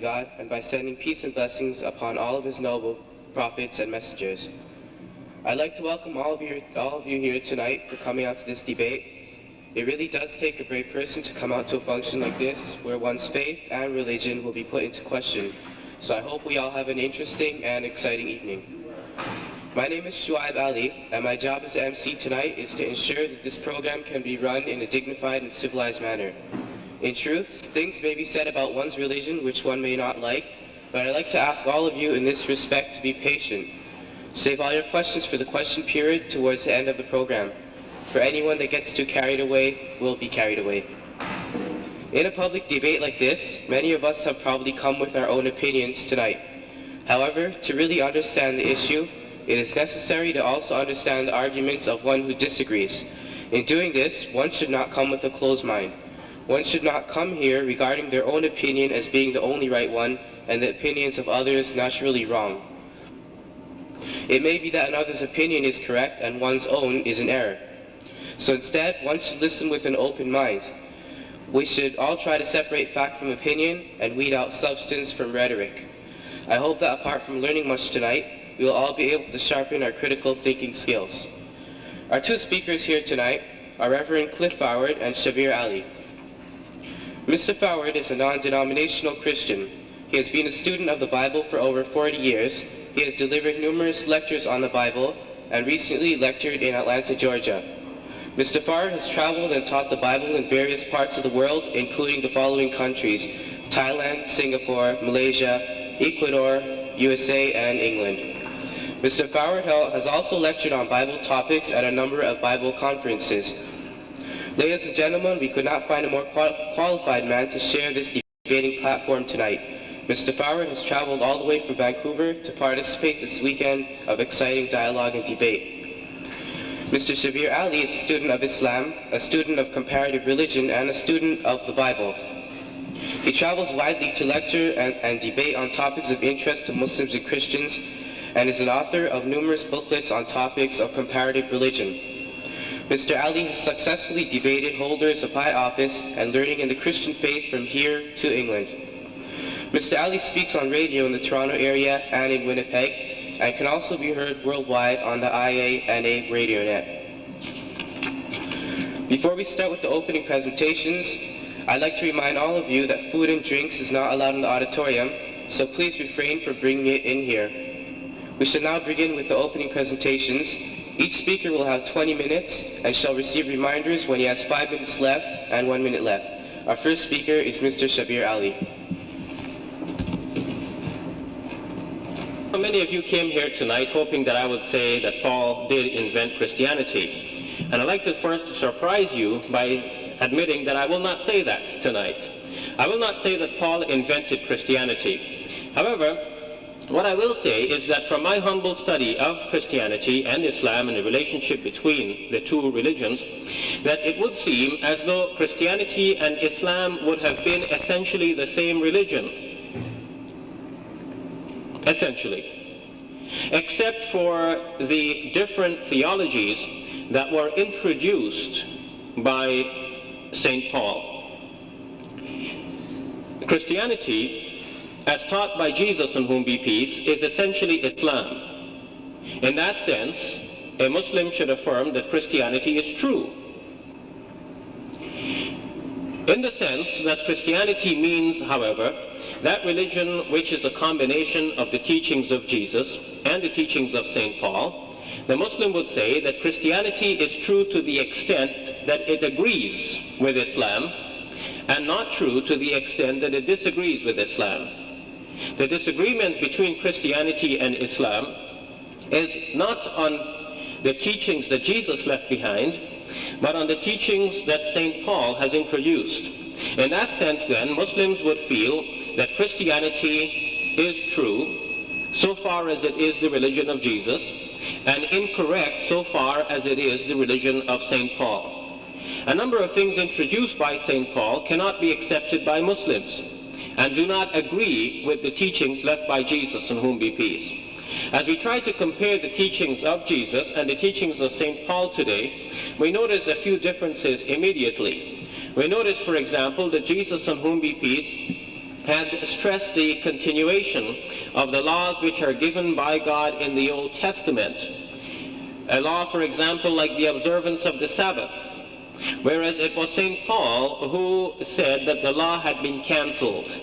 God, and by sending peace and blessings upon all of his noble prophets and messengers. I'd like to welcome all of you here tonight for coming out to this debate. It really does take a brave person to come out to a function like this, where one's faith and religion will be put into question. So I hope we all have an interesting and exciting evening. My name is Shuaib Ali, and my job as MC tonight is to ensure that this program can be run in a dignified and civilized manner. In truth, things may be said about one's religion which one may not like, but I'd like to ask all of you in this respect to be patient. Save all your questions for the question period towards the end of the program. For anyone that gets too carried away will be carried away. In a public debate like this, many of us have probably come with our own opinions tonight. However, to really understand the issue, it is necessary to also understand the arguments of one who disagrees. In doing this, one should not come with a closed mind. One should not come here regarding their own opinion as being the only right one and the opinions of others naturally wrong. It may be that another's opinion is correct and one's own is in error. So instead, one should listen with an open mind. We should all try to separate fact from opinion and weed out substance from rhetoric. I hope that apart from learning much tonight, we will all be able to sharpen our critical thinking skills. Our two speakers here tonight are Reverend Cliff Foward and Shabir Ali. Mr. Foward is a non-denominational Christian. He has been a student of the Bible for over 40 years. He has delivered numerous lectures on the Bible and recently lectured in Atlanta, Georgia. Mr. Foward has traveled and taught the Bible in various parts of the world, including the following countries: Thailand, Singapore, Malaysia, Ecuador, USA, and England. Mr. Foward has also lectured on Bible topics at a number of Bible conferences. Ladies and gentlemen, we could not find a more qualified man to share this debating platform tonight. Mr. Foward has traveled all the way from Vancouver to participate this weekend of exciting dialogue and debate. Mr. Shabir Ali is a student of Islam, a student of comparative religion, and a student of the Bible. He travels widely to lecture and debate on topics of interest to Muslims and Christians, and is an author of numerous booklets on topics of comparative religion. Mr. Ali has successfully debated holders of high office and learning in the Christian faith from here to England. Mr. Ali speaks on radio in the Toronto area and in Winnipeg, and can also be heard worldwide on the IANA radio net. Before we start with the opening presentations, I'd like to remind all of you that food and drinks is not allowed in the auditorium, so please refrain from bringing it in here. We shall now begin with the opening presentations. Each speaker will have 20 minutes and shall receive reminders when he has 5 minutes left and 1 minute left. Our first speaker is Mr. Shabir Ali. Many of you came here tonight hoping that I would say that Paul did invent Christianity. And I'd like to first surprise you by admitting that I will not say that tonight. I will not say that Paul invented Christianity. However, what I will say is that from my humble study of Christianity and Islam and the relationship between the two religions, that it would seem as though Christianity and Islam would have been essentially the same religion. Essentially. Except for the different theologies that were introduced by St. Paul. Christianity, as taught by Jesus, on whom be peace, is essentially Islam. In that sense, a Muslim should affirm that Christianity is true. In the sense that Christianity means, however, that religion which is a combination of the teachings of Jesus and the teachings of St. Paul, the Muslim would say that Christianity is true to the extent that it agrees with Islam, and not true to the extent that it disagrees with Islam. The disagreement between Christianity and Islam is not on the teachings that Jesus left behind, but on the teachings that St. Paul has introduced. In that sense, then, Muslims would feel that Christianity is true so far as it is the religion of Jesus, and incorrect so far as it is the religion of St. Paul. A number of things introduced by St. Paul cannot be accepted by Muslims, and do not agree with the teachings left by Jesus, on whom be peace. As we try to compare the teachings of Jesus and the teachings of St. Paul today, we notice a few differences immediately. We notice, for example, that Jesus, on whom be peace, had stressed the continuation of the laws which are given by God in the Old Testament. A law, for example, like the observance of the Sabbath, whereas it was St. Paul who said that the law had been cancelled.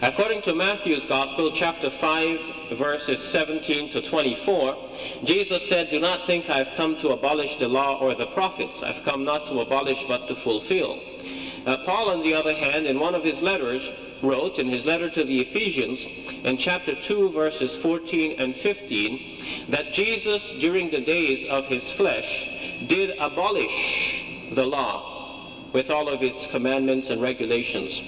According to Matthew's Gospel, chapter 5, verses 17 to 24, Jesus said, "Do not think I have come to abolish the law or the prophets. I've come not to abolish but to fulfill." Paul, on the other hand, in one of his letters, wrote in his letter to the Ephesians, in chapter 2, verses 14 and 15, that Jesus, during the days of his flesh, did abolish the law with all of its commandments and regulations.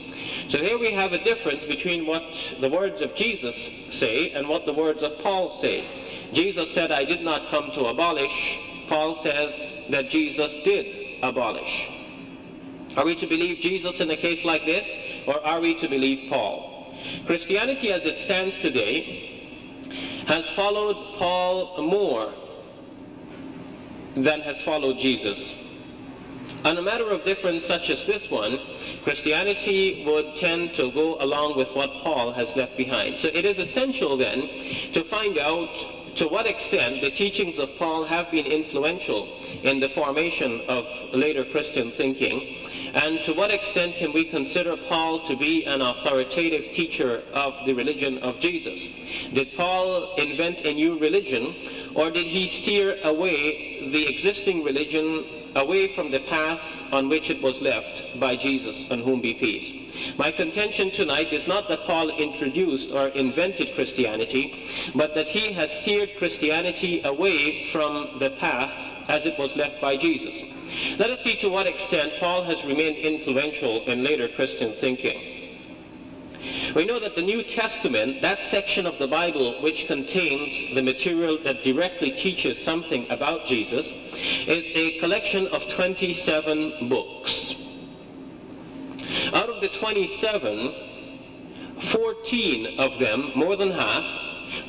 So here we have a difference between what the words of Jesus say and what the words of Paul say. Jesus said, "I did not come to abolish." Paul says that Jesus did abolish. Are we to believe Jesus in a case like this, or are we to believe Paul? Christianity as it stands today has followed Paul more than has followed Jesus. On a matter of difference such as this one, Christianity would tend to go along with what Paul has left behind. So it is essential then to find out to what extent the teachings of Paul have been influential in the formation of later Christian thinking, and to what extent can we consider Paul to be an authoritative teacher of the religion of Jesus. Did Paul invent a new religion, or did he steer away the existing religion away from the path on which it was left by Jesus, on whom be peace? My contention tonight is not that Paul introduced or invented Christianity, but that he has steered Christianity away from the path as it was left by Jesus. Let us see to what extent Paul has remained influential in later Christian thinking. We know that the New Testament, that section of the Bible which contains the material that directly teaches something about Jesus, is a collection of 27 books. Out of the 27, 14 of them, more than half,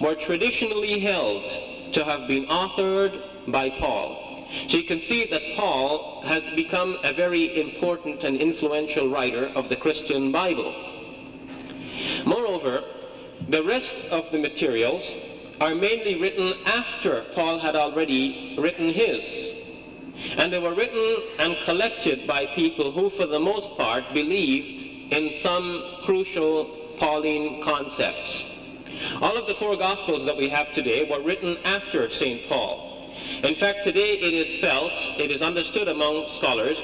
were traditionally held to have been authored by Paul. So you can see that Paul has become a very important and influential writer of the Christian Bible. Moreover, the rest of the materials are mainly written after Paul had already written his. And they were written and collected by people who, for the most part, believed in some crucial Pauline concepts. All of the four Gospels that we have today were written after St. Paul. In fact, today it is understood among scholars,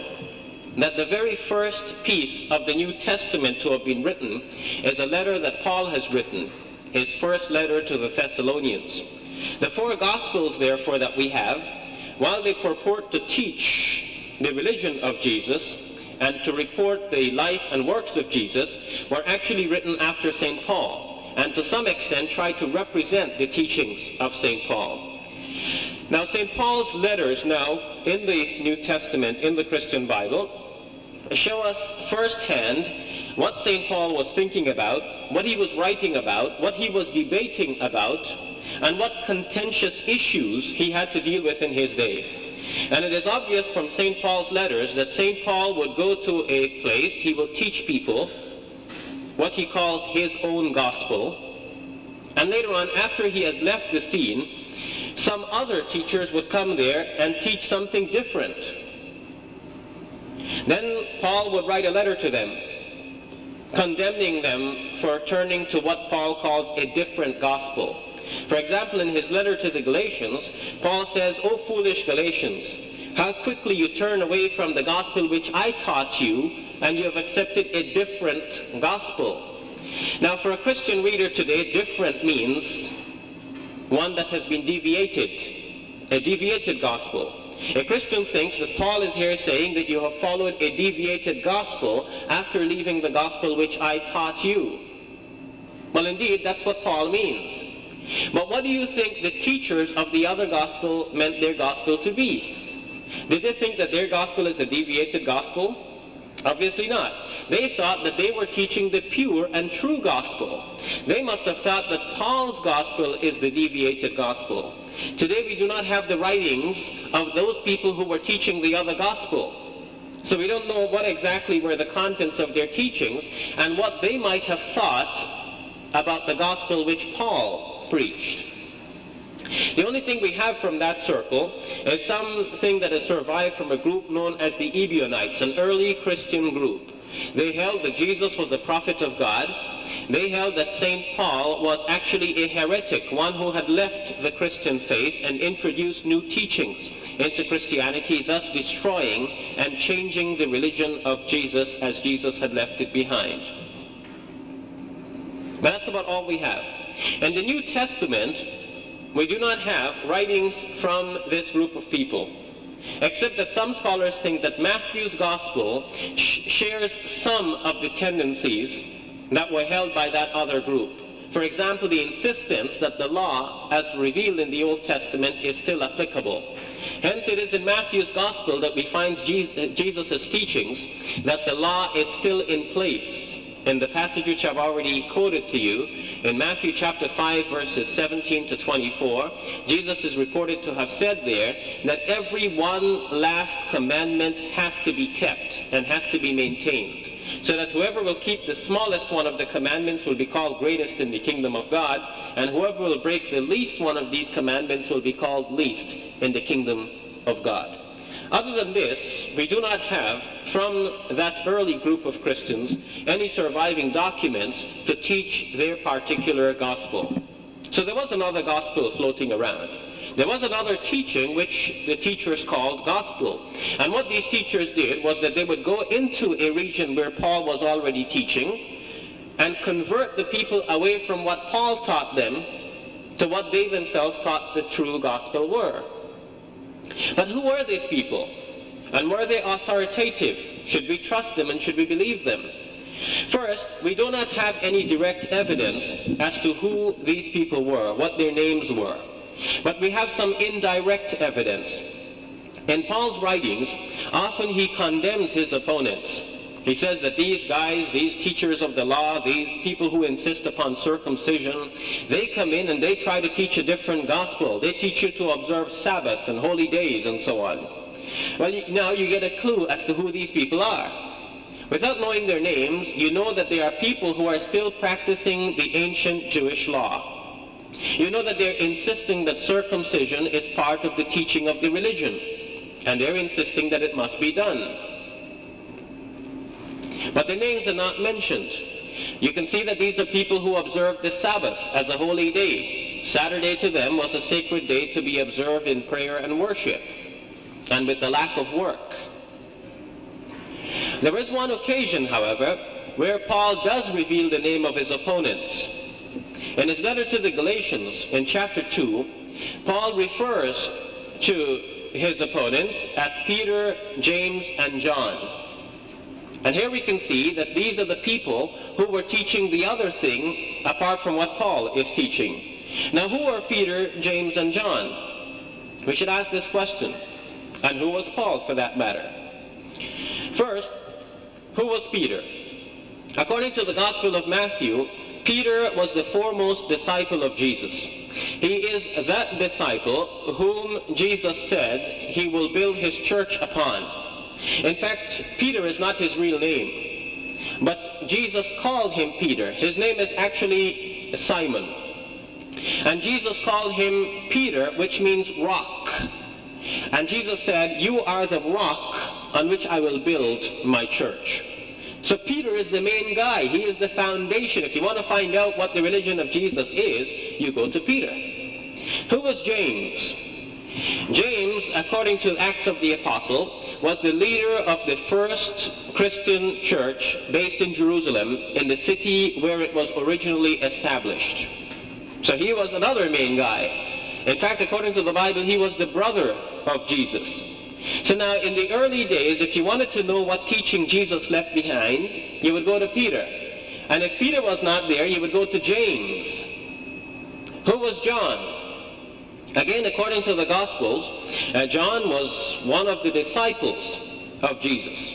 that the very first piece of the New Testament to have been written is a letter that Paul has written, his first letter to the Thessalonians. The four Gospels, therefore, that we have, while they purport to teach the religion of Jesus and to report the life and works of Jesus, were actually written after St. Paul, and to some extent try to represent the teachings of St. Paul. Now, St. Paul's letters now in the New Testament, in the Christian Bible, show us firsthand what St. Paul was thinking about, what he was writing about, what he was debating about, and what contentious issues he had to deal with in his day. And it is obvious from St. Paul's letters that St. Paul would go to a place, he would teach people what he calls his own gospel, and later on, after he had left the scene, some other teachers would come there and teach something different. Then Paul would write a letter to them, condemning them for turning to what Paul calls a different gospel. For example, in his letter to the Galatians, Paul says, "O foolish Galatians, how quickly you turn away from the gospel which I taught you, and you have accepted a different gospel." Now, for a Christian reader today, different means one that has been deviated, a deviated gospel. A Christian thinks that Paul is here saying that you have followed a deviated gospel after leaving the gospel which I taught you. Well, indeed, that's what Paul means. But what do you think the teachers of the other gospel meant their gospel to be? Did they think that their gospel is a deviated gospel? Obviously not. They thought that they were teaching the pure and true gospel. They must have thought that Paul's gospel is the deviated gospel. Today we do not have the writings of those people who were teaching the other gospel. So we don't know what exactly were the contents of their teachings and what they might have thought about the gospel which Paul preached. The only thing we have from that circle is something that has survived from a group known as the Ebionites, an early Christian group. They held that Jesus was a prophet of God. They held that St. Paul was actually a heretic, one who had left the Christian faith and introduced new teachings into Christianity, thus destroying and changing the religion of Jesus as Jesus had left it behind. But that's about all we have. In the New Testament, we do not have writings from this group of people, except that some scholars think that Matthew's gospel shares some of the tendencies that were held by that other group. For example, the insistence that the law, as revealed in the Old Testament, is still applicable. Hence, it is in Matthew's gospel that we find Jesus' teachings that the law is still in place. In the passage which I've already quoted to you, in Matthew chapter 5, verses 17 to 24, Jesus is reported to have said there that every one last commandment has to be kept and has to be maintained, so that whoever will keep the smallest one of the commandments will be called greatest in the kingdom of God, and whoever will break the least one of these commandments will be called least in the kingdom of God. Other than this, we do not have from that early group of Christians any surviving documents to teach their particular gospel. So there was another gospel floating around. There was another teaching which the teachers called gospel. And what these teachers did was that they would go into a region where Paul was already teaching and convert the people away from what Paul taught them to what they themselves thought the true gospel were. But who were these people? And were they authoritative? Should we trust them and should we believe them? First, we do not have any direct evidence as to who these people were, what their names were. But we have some indirect evidence. In Paul's writings, often he condemns his opponents. He says that these guys, these teachers of the law, these people who insist upon circumcision, they come in and they try to teach a different gospel. They teach you to observe Sabbath and holy days and so on. Well, now you get a clue as to who these people are. Without knowing their names, you know that they are people who are still practicing the ancient Jewish law. You know that they're insisting that circumcision is part of the teaching of the religion, and they're insisting that it must be done. But their names are not mentioned. You can see that these are people who observed the Sabbath as a holy day. Saturday to them was a sacred day to be observed in prayer and worship, and with the lack of work. There is one occasion, however, where Paul does reveal the name of his opponents. In his letter to the Galatians, in chapter 2, Paul refers to his opponents as Peter, James, and John. And here we can see that these are the people who were teaching the other thing apart from what Paul is teaching. Now, who are Peter, James, and John? We should ask this question. And who was Paul, for that matter? First, who was Peter? According to the Gospel of Matthew, Peter was the foremost disciple of Jesus. He is that disciple whom Jesus said he will build his church upon. In fact, Peter is not his real name, but Jesus called him Peter. His name is actually Simon. And Jesus called him Peter, which means rock. And Jesus said, "You are the rock on which I will build my church." So Peter is the main guy. He is the foundation. If you want to find out what the religion of Jesus is, you go to Peter. Who was James? James, according to Acts of the Apostle, was the leader of the first Christian church based in Jerusalem, in the city where it was originally established. So he was another main guy. In fact, according to the Bible, he was the brother of Jesus. So now, in the early days, if you wanted to know what teaching Jesus left behind, you would go to Peter. And if Peter was not there, you would go to James. Who was John? Again, according to the Gospels, John was one of the disciples of Jesus,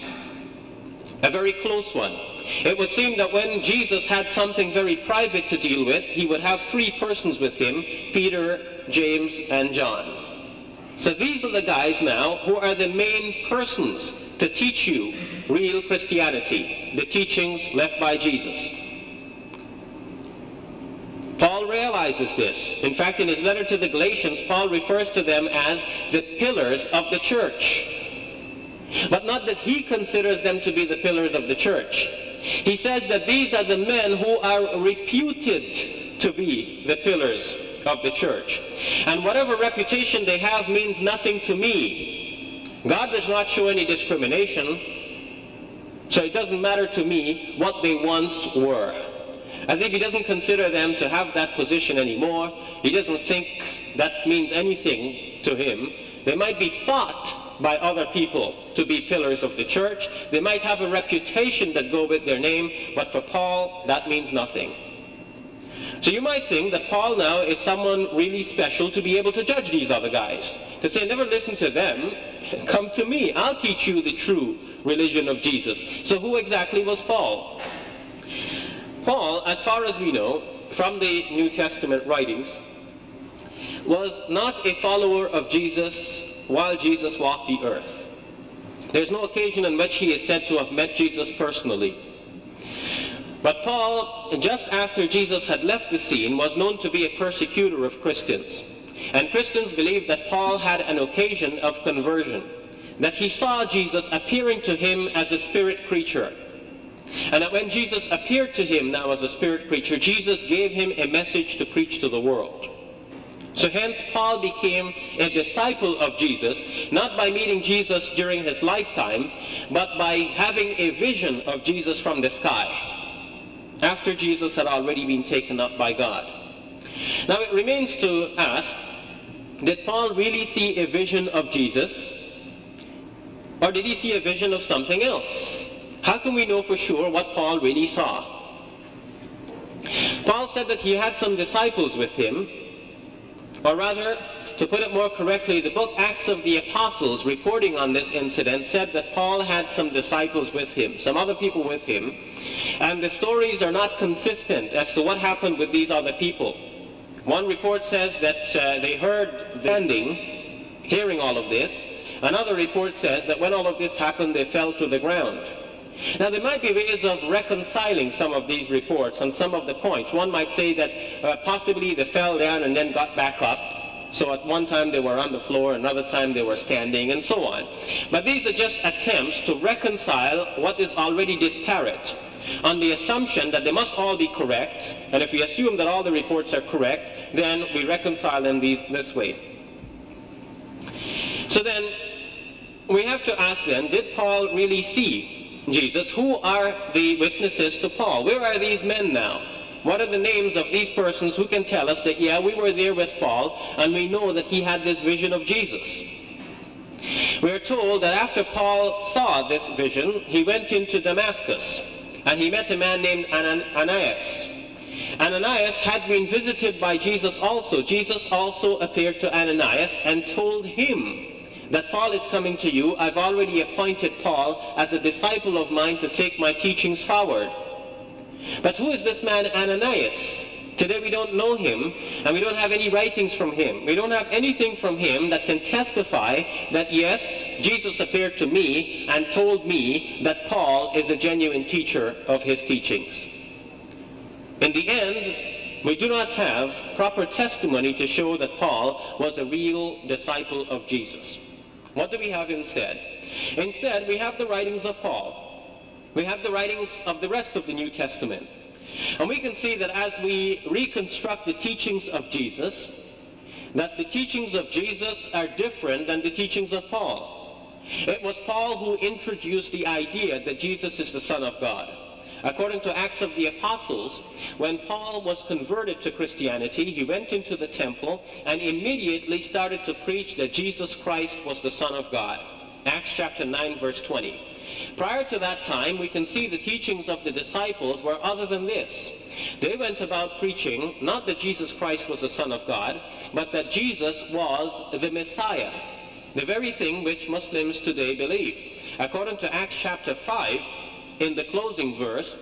a very close one. It would seem that when Jesus had something very private to deal with, he would have three persons with him, Peter, James, and John. So these are the guys now who are the main persons to teach you real Christianity, the teachings left by Jesus. Paul realizes this. In fact, in his letter to the Galatians, Paul refers to them as the pillars of the church. But not that he considers them to be the pillars of the church. He says that these are the men who are reputed to be the pillars of the church. And whatever reputation they have means nothing to me. God does not show any discrimination, so it doesn't matter to me what they once were. As if he doesn't consider them to have that position anymore. He doesn't think that means anything to him. They might be thought by other people to be pillars of the church. They might have a reputation that go with their name, but for Paul, that means nothing. So you might think that Paul now is someone really special to be able to judge these other guys. To say, never listen to them, come to me. I'll teach you the true religion of Jesus. So who exactly was Paul? Paul, as far as we know from the New Testament writings, was not a follower of Jesus while Jesus walked the earth. There's no occasion on which he is said to have met Jesus personally. But Paul, just after Jesus had left the scene, was known to be a persecutor of Christians. And Christians believed that Paul had an occasion of conversion, that he saw Jesus appearing to him as a spirit creature. And that when Jesus appeared to him now as a spirit creature, Jesus gave him a message to preach to the world. So hence Paul became a disciple of Jesus, not by meeting Jesus during his lifetime, but by having a vision of Jesus from the sky, after Jesus had already been taken up by God. Now it remains to ask, did Paul really see a vision of Jesus, or did he see a vision of something else? How can we know for sure what Paul really saw? Paul said that he had some disciples with him, or rather, to put it more correctly, the book Acts of the Apostles, reporting on this incident, said that Paul had some disciples with him, some other people with him, and the stories are not consistent as to what happened with these other people. One report says that they heard standing, hearing all of this. Another report says that when all of this happened, they fell to the ground. Now, there might be ways of reconciling some of these reports on some of the points. One might say that possibly they fell down and then got back up. So at one time they were on the floor, another time they were standing, and so on. But these are just attempts to reconcile what is already disparate, on the assumption that they must all be correct. And if we assume that all the reports are correct, then we reconcile them this way. So then, we have to ask then, did Paul really see Jesus? Who are the witnesses to Paul? Where are these men now? What are the names of these persons who can tell us that, yeah, we were there with Paul, and we know that he had this vision of Jesus? We're told that after Paul saw this vision, he went into Damascus, and he met a man named Ananias. Ananias had been visited by Jesus also. Jesus also appeared to Ananias and told him that Paul is coming to you. I've already appointed Paul as a disciple of mine to take my teachings forward. But who is this man Ananias? Today we don't know him, and we don't have any writings from him. We don't have anything from him that can testify that, yes, Jesus appeared to me and told me that Paul is a genuine teacher of his teachings. In the end, we do not have proper testimony to show that Paul was a real disciple of Jesus. What do we have instead? Instead, we have the writings of Paul. We have the writings of the rest of the New Testament. And we can see that as we reconstruct the teachings of Jesus, that the teachings of Jesus are different than the teachings of Paul. It was Paul who introduced the idea that Jesus is the Son of God. According to Acts of the Apostles, when Paul was converted to Christianity, he went into the temple and immediately started to preach that Jesus Christ was the Son of God. Acts chapter 9, verse 20. Prior to that time, we can see the teachings of the disciples were other than this. They went about preaching not that Jesus Christ was the Son of God, but that Jesus was the Messiah, the very thing which Muslims today believe. According to Acts chapter 5, in the closing verse,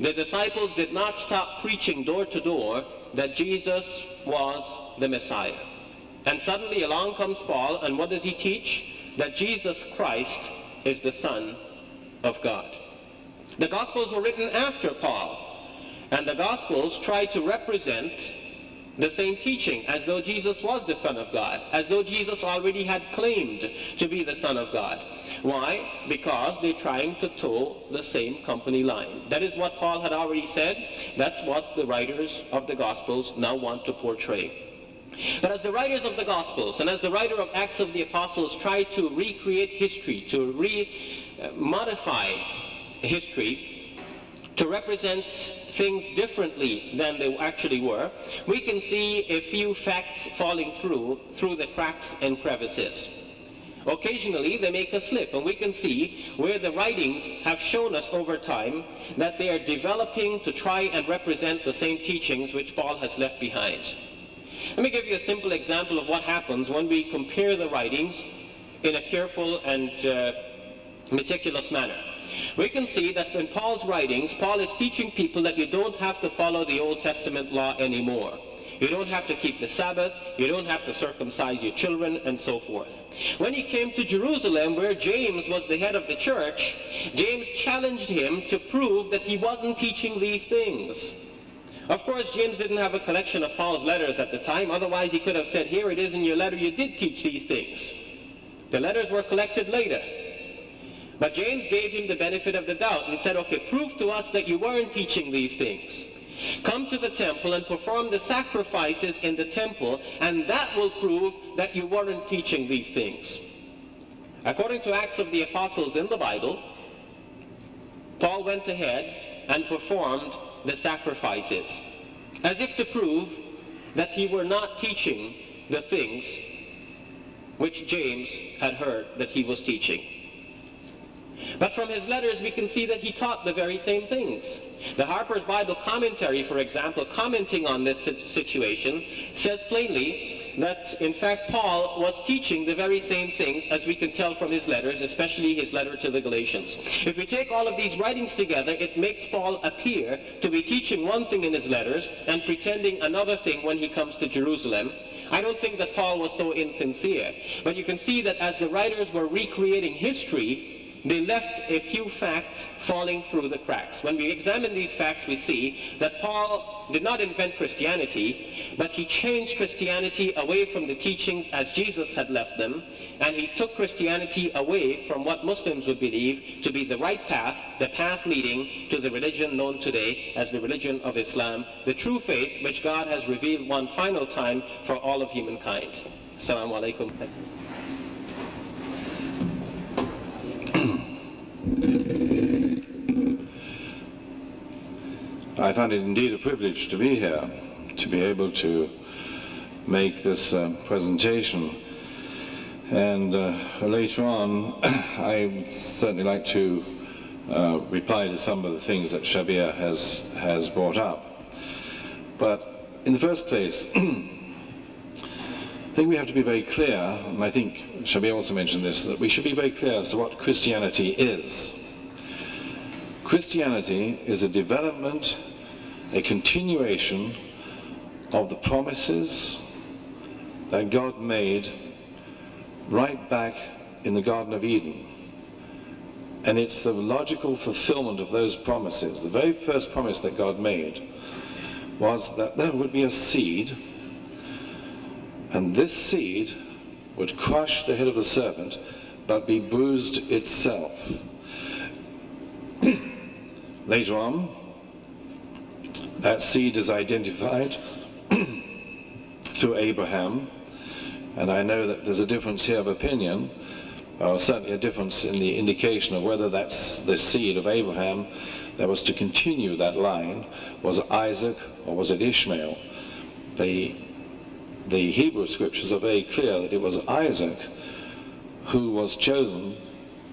the disciples did not stop preaching door to door that Jesus was the Messiah. And suddenly along comes Paul, and what does he teach? That Jesus Christ is the Son of God. The Gospels were written after Paul, and the Gospels try to represent the same teaching, as though Jesus was the Son of God, as though Jesus already had claimed to be the Son of God. Why? Because they're trying to toe the same company line. That is what Paul had already said. That's what the writers of the Gospels now want to portray. But as the writers of the Gospels and as the writer of Acts of the Apostles try to recreate history, to modify history, to represent things differently than they actually were, we can see a few facts falling through the cracks and crevices. Occasionally they make a slip, and we can see where the writings have shown us over time that they are developing to try and represent the same teachings which Paul has left behind. Let me give you a simple example of what happens when we compare the writings in a careful and meticulous manner. We can see that in Paul's writings, Paul is teaching people that you don't have to follow the Old Testament law anymore. You don't have to keep the Sabbath, you don't have to circumcise your children, and so forth. When he came to Jerusalem, where James was the head of the church, James challenged him to prove that he wasn't teaching these things. Of course, James didn't have a collection of Paul's letters at the time, otherwise he could have said, here it is in your letter, you did teach these things. The letters were collected later. But James gave him the benefit of the doubt and said, okay, prove to us that you weren't teaching these things. Come to the temple and perform the sacrifices in the temple, and that will prove that you weren't teaching these things. According to Acts of the Apostles in the Bible, Paul went ahead and performed the sacrifices, as if to prove that he were not teaching the things which James had heard that he was teaching. But from his letters we can see that he taught the very same things. The Harper's Bible Commentary, for example, commenting on this situation, says plainly that in fact Paul was teaching the very same things, as we can tell from his letters, especially his letter to the Galatians. If we take all of these writings together, it makes Paul appear to be teaching one thing in his letters and pretending another thing when he comes to Jerusalem. I don't think that Paul was so insincere, but you can see that as the writers were recreating history, they left a few facts falling through the cracks. When we examine these facts, we see that Paul did not invent Christianity, but he changed Christianity away from the teachings as Jesus had left them, and he took Christianity away from what Muslims would believe to be the right path, the path leading to the religion known today as the religion of Islam, the true faith which God has revealed one final time for all of humankind. Assalamu alaikum. I find it indeed a privilege to be here, to be able to make this presentation. And later on, I would certainly like to reply to some of the things that Shabir has brought up. But in the first place, I think we have to be very clear, and I think Shabir also mentioned this, that we should be very clear as to what Christianity is. Christianity is a development, a continuation of the promises that God made right back in the Garden of Eden. And it's the logical fulfillment of those promises. The very first promise that God made was that there would be a seed, and this seed would crush the head of the serpent, but be bruised itself. Later on, that seed is identified through Abraham, and I know that there's a difference here of opinion, or certainly a difference in the indication of whether that's the seed of Abraham that was to continue that line, was Isaac or was it Ishmael. The Hebrew scriptures are very clear that it was Isaac who was chosen,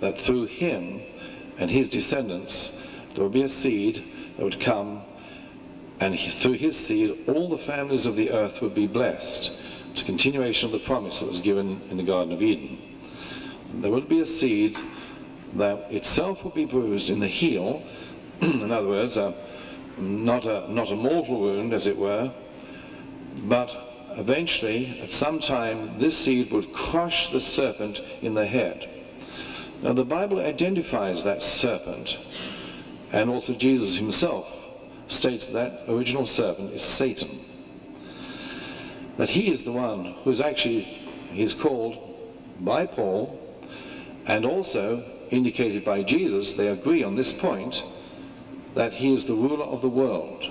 that through him and his descendants there would be a seed that would come, and through his seed all the families of the earth would be blessed. It's a continuation of the promise that was given in the Garden of Eden. There would be a seed that itself would be bruised in the heel, in other words, not a mortal wound, as it were, but eventually, at some time, this seed would crush the serpent in the head. Now the Bible identifies that serpent, and also Jesus himself states that original serpent is Satan. That he is the one who's actually, he's called by Paul, and also indicated by Jesus, they agree on this point, that he is the ruler of the world.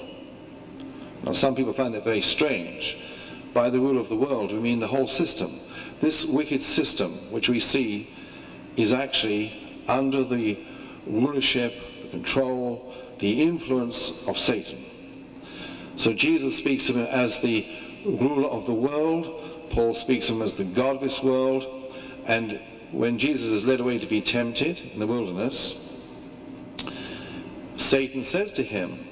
Now some people find that very strange. By the ruler of the world, we mean the whole system. This wicked system, which we see, is actually under the rulership, the control, the influence of Satan. So Jesus speaks of him as the ruler of the world. Paul speaks of him as the God of this world. And when Jesus is led away to be tempted in the wilderness, Satan says to him,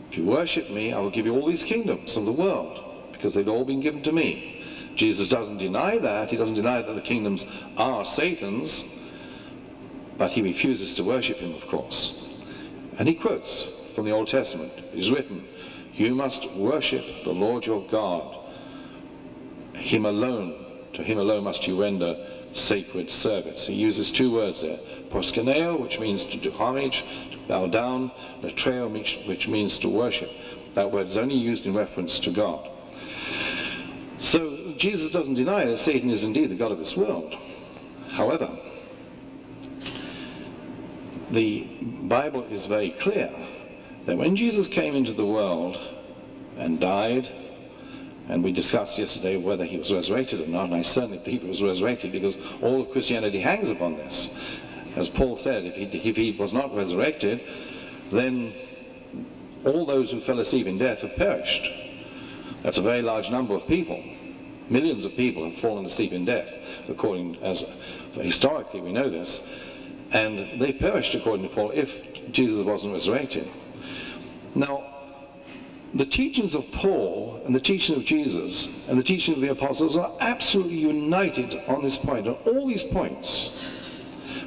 if you worship me, I will give you all these kingdoms of the world, because they've all been given to me. Jesus doesn't deny that. He doesn't deny that the kingdoms are Satan's, but he refuses to worship him, of course. And he quotes from the Old Testament. It is written, you must worship the Lord your God. Him alone, to him alone must you render sacred service. He uses two words there. Proskuneo, which means to do homage, to bow down. Latreo, which means to worship. That word is only used in reference to God. So Jesus doesn't deny that Satan is indeed the God of this world. However, the Bible is very clear that when Jesus came into the world and died, and we discussed yesterday whether he was resurrected or not, and I certainly believe he was resurrected because all of Christianity hangs upon this. As Paul said, if he was not resurrected, then all those who fell asleep in death have perished. That's a very large number of people. Millions of people have fallen asleep in death, historically we know this, and they perished according to Paul if Jesus wasn't resurrected. Now, the teachings of Paul and the teaching of Jesus and the teaching of the apostles are absolutely united on this point, on all these points.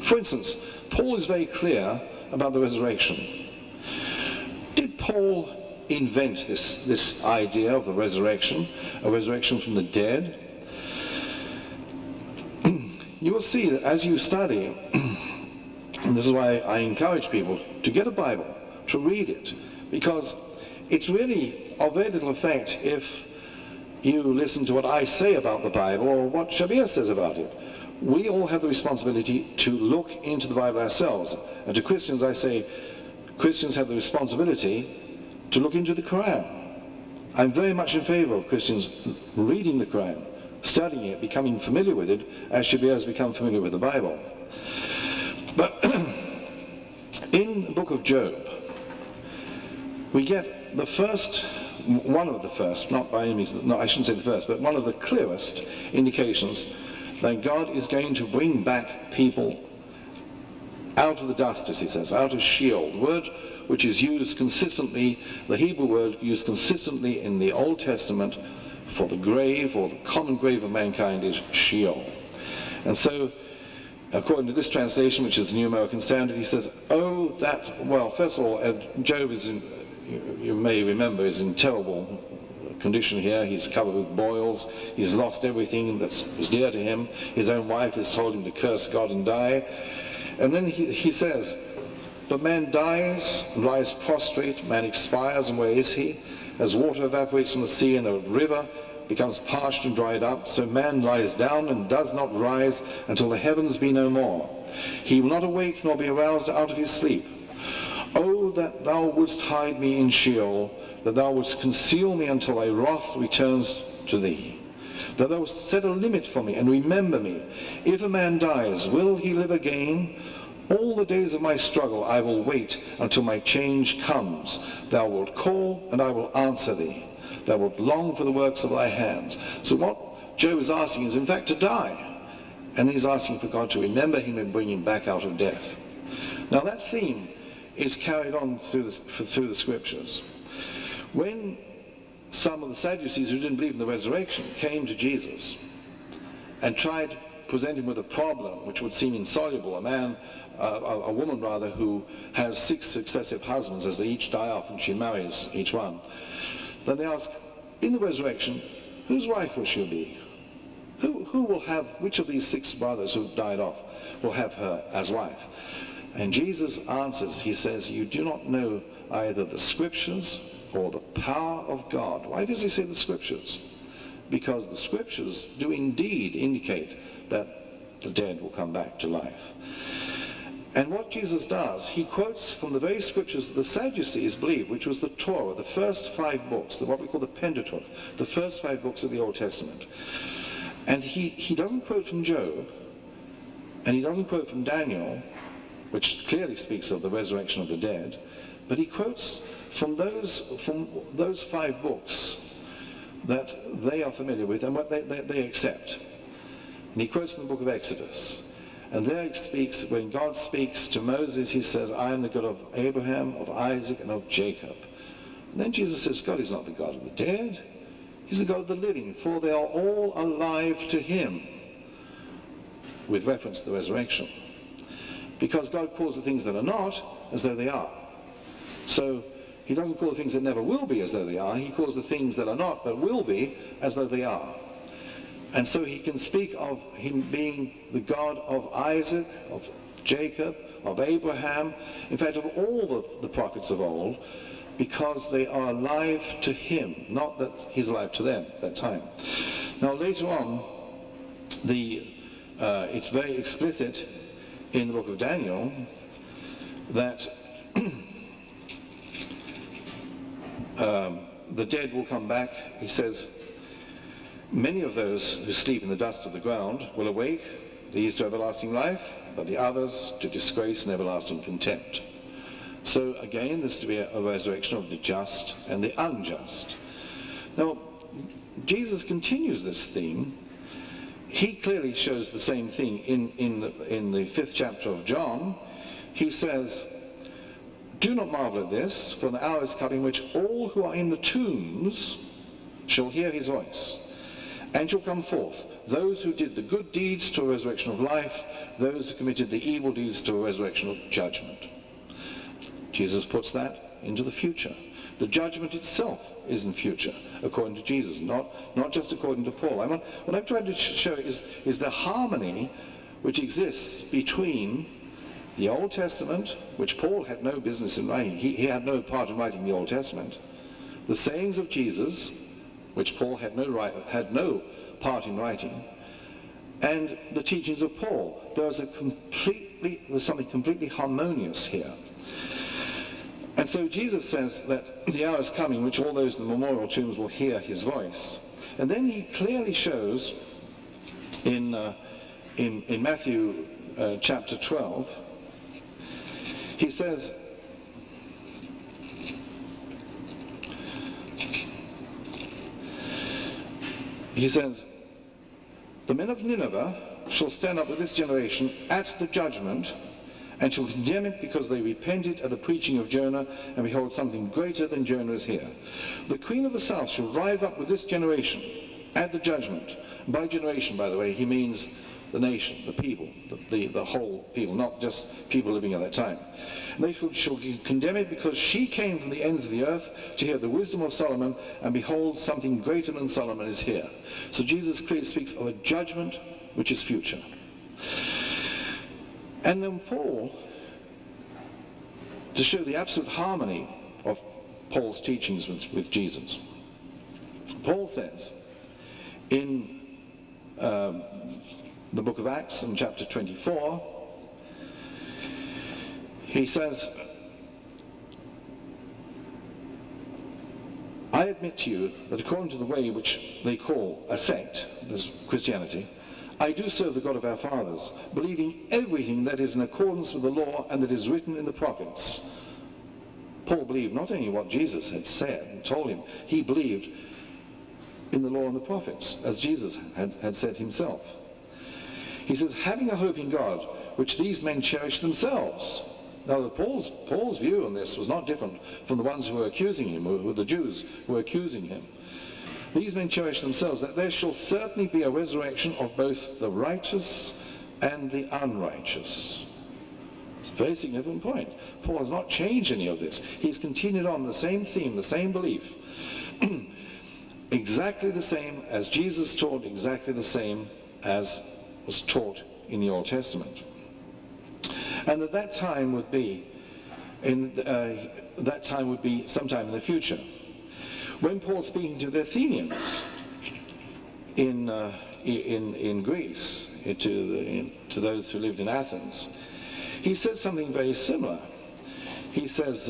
For instance, Paul is very clear about the resurrection. Did Paul invent this idea of a resurrection from the dead? You will see that as you study, and this is why I encourage people to get a Bible, to read it, because it's really of very little effect if you listen to what I say about the Bible or what Shabir says about it. We all have the responsibility to look into the Bible ourselves. And to Christians I say, Christians have the responsibility to look into the Quran. I'm very much in favor of Christians reading the Quran, studying it, becoming familiar with it, as Shabir has become familiar with the Bible. But in the book of Job, we get one of the first, not by any means, no, I shouldn't say the first, but one of the clearest indications that God is going to bring back people out of the dust, as he says, out of Sheol. The word which is used consistently, the Hebrew word used consistently in the Old Testament for the grave or the common grave of mankind is Sheol. And so, according to this translation, which is the New American Standard, he says, first of all, Job is you may remember, is in terrible condition here. He's covered with boils. He's lost everything that was dear to him. His own wife has told him to curse God and die. And then he says, but man dies, lies prostrate, man expires, and where is he? As water evaporates from the sea and a river becomes parched and dried up, so man lies down and does not rise until the heavens be no more. He will not awake nor be aroused out of his sleep. Oh, that thou wouldst hide me in Sheol, that thou wouldst conceal me until thy wrath returns to thee, that thou wouldst set a limit for me and remember me. If a man dies, will he live again? All the days of my struggle I will wait until my change comes. Thou wilt call, and I will answer thee. Thou wilt long for the works of thy hands. So what Job is asking is in fact to die, and he's asking for God to remember him and bring him back out of death. Now that theme is carried on through the scriptures. When some of the Sadducees who didn't believe in the resurrection came to Jesus and tried to present him with a problem which would seem insoluble, a woman rather, who has 6 successive husbands as they each die off and she marries each one, then they ask, in the resurrection, whose wife will she be? Who will have, which of these 6 brothers who died off will have her as wife? And Jesus answers, he says, you do not know either the scriptures or the power of God. Why does he say the scriptures? Because the scriptures do indeed indicate that the dead will come back to life. And what Jesus does, he quotes from the very scriptures that the Sadducees believed, which was the Torah, the first 5 books, what we call the Pentateuch, the first 5 books of the Old Testament. And he doesn't quote from Job, and he doesn't quote from Daniel, which clearly speaks of the resurrection of the dead, but he quotes from those 5 books that they are familiar with and what they accept. And he quotes from the book of Exodus. And there he speaks, when God speaks to Moses, he says, I am the God of Abraham, of Isaac, and of Jacob. And then Jesus says, God is not the God of the dead. He's the God of the living, for they are all alive to him, with reference to the resurrection. Because God calls the things that are not as though they are. So he doesn't call the things that never will be as though they are. He calls the things that are not but will be as though they are. And so he can speak of him being the God of Isaac, of Jacob, of Abraham, in fact of all the prophets of old, because they are alive to him, not that he's alive to them at that time. Now later on, it's very explicit in the book of Daniel that the dead will come back. He says, many of those who sleep in the dust of the ground will awake, these to everlasting life, but the others to disgrace and everlasting contempt. So again, there's to be a resurrection of the just and the unjust. Now, Jesus continues this theme. He clearly shows the same thing in the 5th chapter of John. He says, do not marvel at this, for an hour is coming which all who are in the tombs shall hear his voice, and shall come forth, those who did the good deeds to a resurrection of life, those who committed the evil deeds to a resurrection of judgment. Jesus puts that into the future. The judgment itself is in future, according to Jesus, not just according to Paul. What I'm trying to show is the harmony which exists between the Old Testament, which Paul had no business in writing. He had no part in writing the Old Testament. The sayings of Jesus, which Paul had no part in writing, and the teachings of Paul. There's something completely harmonious here. And so Jesus says that the hour is coming which all those in the memorial tombs will hear his voice. And then he clearly shows in Matthew chapter 12, he says, the men of Nineveh shall stand up with this generation at the judgment, and shall condemn it because they repented at the preaching of Jonah, and behold, something greater than Jonah is here. The queen of the south shall rise up with this generation at the judgment. By generation, by the way, he means the nation, the people, the whole people, not just people living at that time. And they shall condemn it because she came from the ends of the earth to hear the wisdom of Solomon, and behold, something greater than Solomon is here. So Jesus clearly speaks of a judgment which is future. And then Paul, to show the absolute harmony of Paul's teachings with Jesus, Paul says in the book of Acts in chapter 24, he says, I admit to you that according to the way which they call a sect, this Christianity, I do serve the God of our fathers, believing everything that is in accordance with the law and that is written in the prophets. Paul believed not only what Jesus had said and told him, he believed in the law and the prophets, as Jesus had said himself. He says, having a hope in God, which these men cherish themselves. Now, Paul's view on this was not different from the ones who were accusing him, or the Jews who were accusing him. These men cherish themselves, that there shall certainly be a resurrection of both the righteous and the unrighteous. It's a very significant point. Paul has not changed any of this. He's continued on the same theme, the same belief. exactly the same as Jesus taught, exactly the same as was taught in the Old Testament. And that time would be sometime in the future. When Paul's speaking to the Athenians in Greece, to those who lived in Athens, he says something very similar. He says,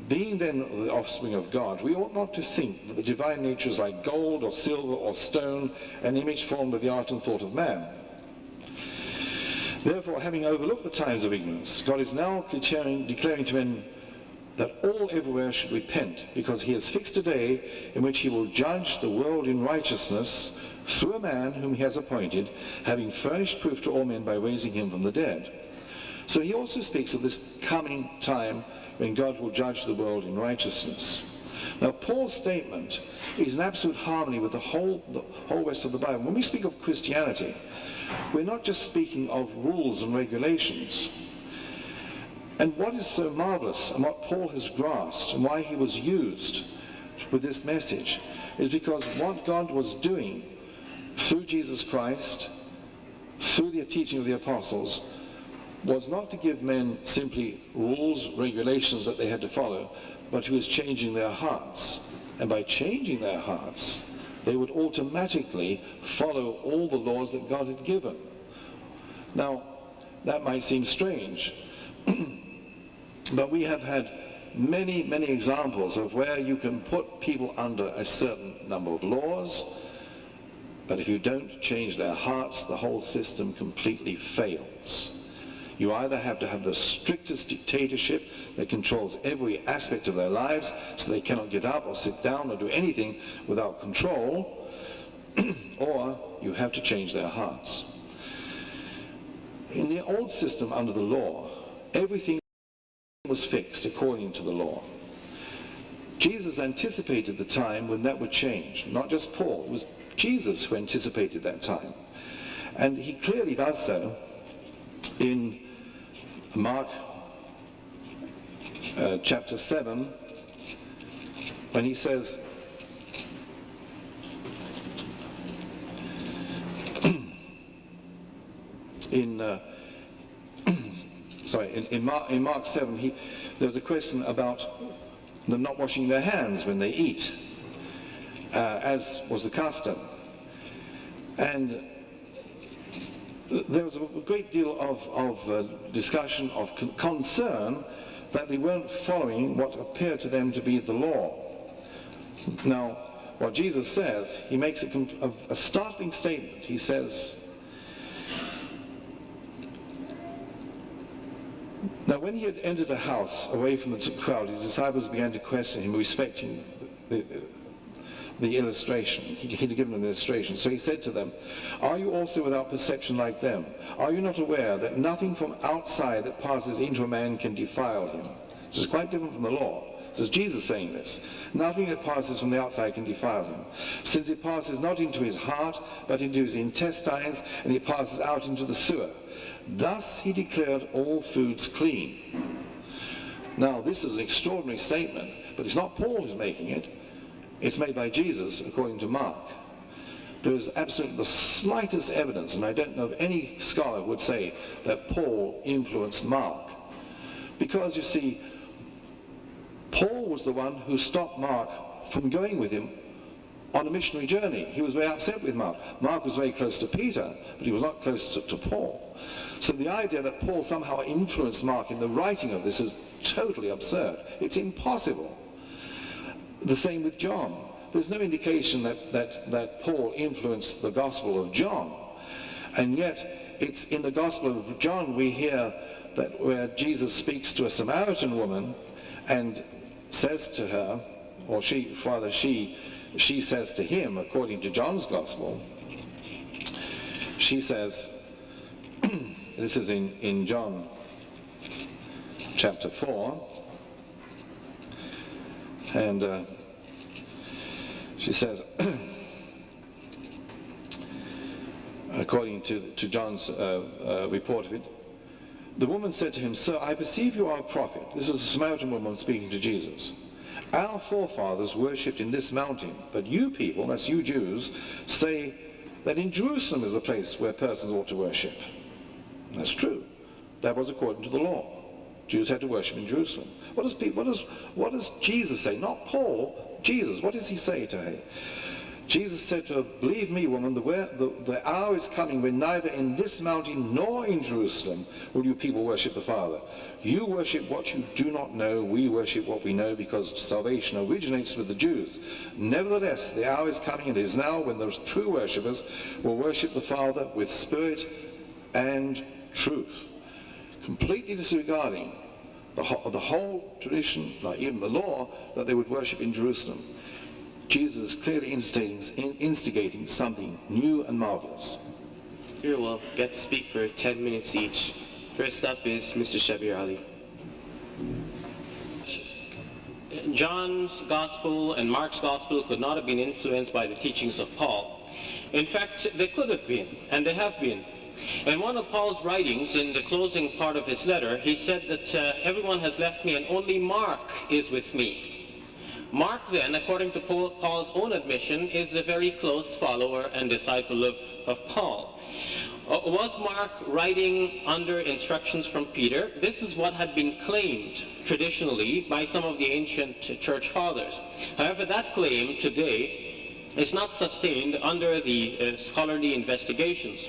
being then the offspring of God, we ought not to think that the divine nature is like gold or silver or stone, an image formed of the art and thought of man. Therefore, having overlooked the times of ignorance, God is now declaring to men that all everywhere should repent, because he has fixed a day in which he will judge the world in righteousness through a man whom he has appointed, having furnished proof to all men by raising him from the dead. So he also speaks of this coming time when God will judge the world in righteousness. Now, Paul's statement is in absolute harmony with the whole rest of the Bible. When we speak of Christianity, we're not just speaking of rules and regulations. And what is so marvelous, and what Paul has grasped, and why he was used with this message, is because what God was doing through Jesus Christ, through the teaching of the apostles, was not to give men simply rules, regulations that they had to follow, but he was changing their hearts. And by changing their hearts, they would automatically follow all the laws that God had given. Now, that might seem strange, but we have had many, many examples of where you can put people under a certain number of laws, but if you don't change their hearts, the whole system completely fails. You either have to have the strictest dictatorship that controls every aspect of their lives, so they cannot get up or sit down or do anything without control, or you have to change their hearts. In the old system under the law, everything was fixed according to the law. Jesus anticipated the time when that would change. Not just Paul, it was Jesus who anticipated that time. And he clearly does so in Mark chapter 7, when he says, in Mark 7, there's a question about them not washing their hands when they eat, as was the custom. And there was a great deal of discussion, of concern that they weren't following what appeared to them to be the law. Now, what Jesus says, he makes a startling statement. He says, now when he had entered a house away from the crowd, his disciples began to question him respecting the illustration. He'd given an illustration. So he said to them, "Are you also without perception like them? Are you not aware that nothing from outside that passes into a man can defile him?" This is quite different from the law. This is Jesus saying this. Nothing that passes from the outside can defile him, since it passes not into his heart, but into his intestines, and it passes out into the sewer. Thus he declared all foods clean. Now, this is an extraordinary statement, but it's not Paul who's making it. It's made by Jesus, according to Mark. There is absolutely the slightest evidence, and I don't know if any scholar would say that Paul influenced Mark. Because, you see, Paul was the one who stopped Mark from going with him on a missionary journey. He was very upset with Mark. Mark was very close to Peter, but he was not close to Paul. So the idea that Paul somehow influenced Mark in the writing of this is totally absurd. It's impossible. The same with John. There's no indication that Paul influenced the Gospel of John. And yet, it's in the Gospel of John we hear that where Jesus speaks to a Samaritan woman and says to her, or she says to him, according to John's Gospel, she says, this is in John chapter 4, and she says, according to John's report of it, the woman said to him, "Sir, I perceive you are a prophet." This is a Samaritan woman speaking to Jesus. Our forefathers worshipped in this mountain, but you people, that's you Jews, say that in Jerusalem is the place where persons ought to worship. That's true. That was according to the law. Jews had to worship in Jerusalem. What does Jesus say? Not Paul, Jesus. What does he say to her? Jesus said to her, believe me, woman, the hour is coming when neither in this mountain nor in Jerusalem will you people worship the Father. You worship what you do not know, we worship what we know, because salvation originates with the Jews. Nevertheless, the hour is coming, and is now, when those true worshippers will worship the Father with spirit and truth. Completely disregarding the whole tradition, like even the law, that they would worship in Jerusalem. Jesus is clearly instigating something new and marvelous. You will get to speak for 10 minutes each. First up is Mr. Shabir Ali. John's Gospel and Mark's Gospel could not have been influenced by the teachings of Paul. In fact, they could have been, and they have been. In one of Paul's writings, in the closing part of his letter, he said that everyone has left me and only Mark is with me. Mark then, according to Paul's own admission, is a very close follower and disciple of Paul. Was Mark writing under instructions from Peter? This is what had been claimed traditionally by some of the ancient church fathers. However, that claim today is not sustained under the scholarly investigations.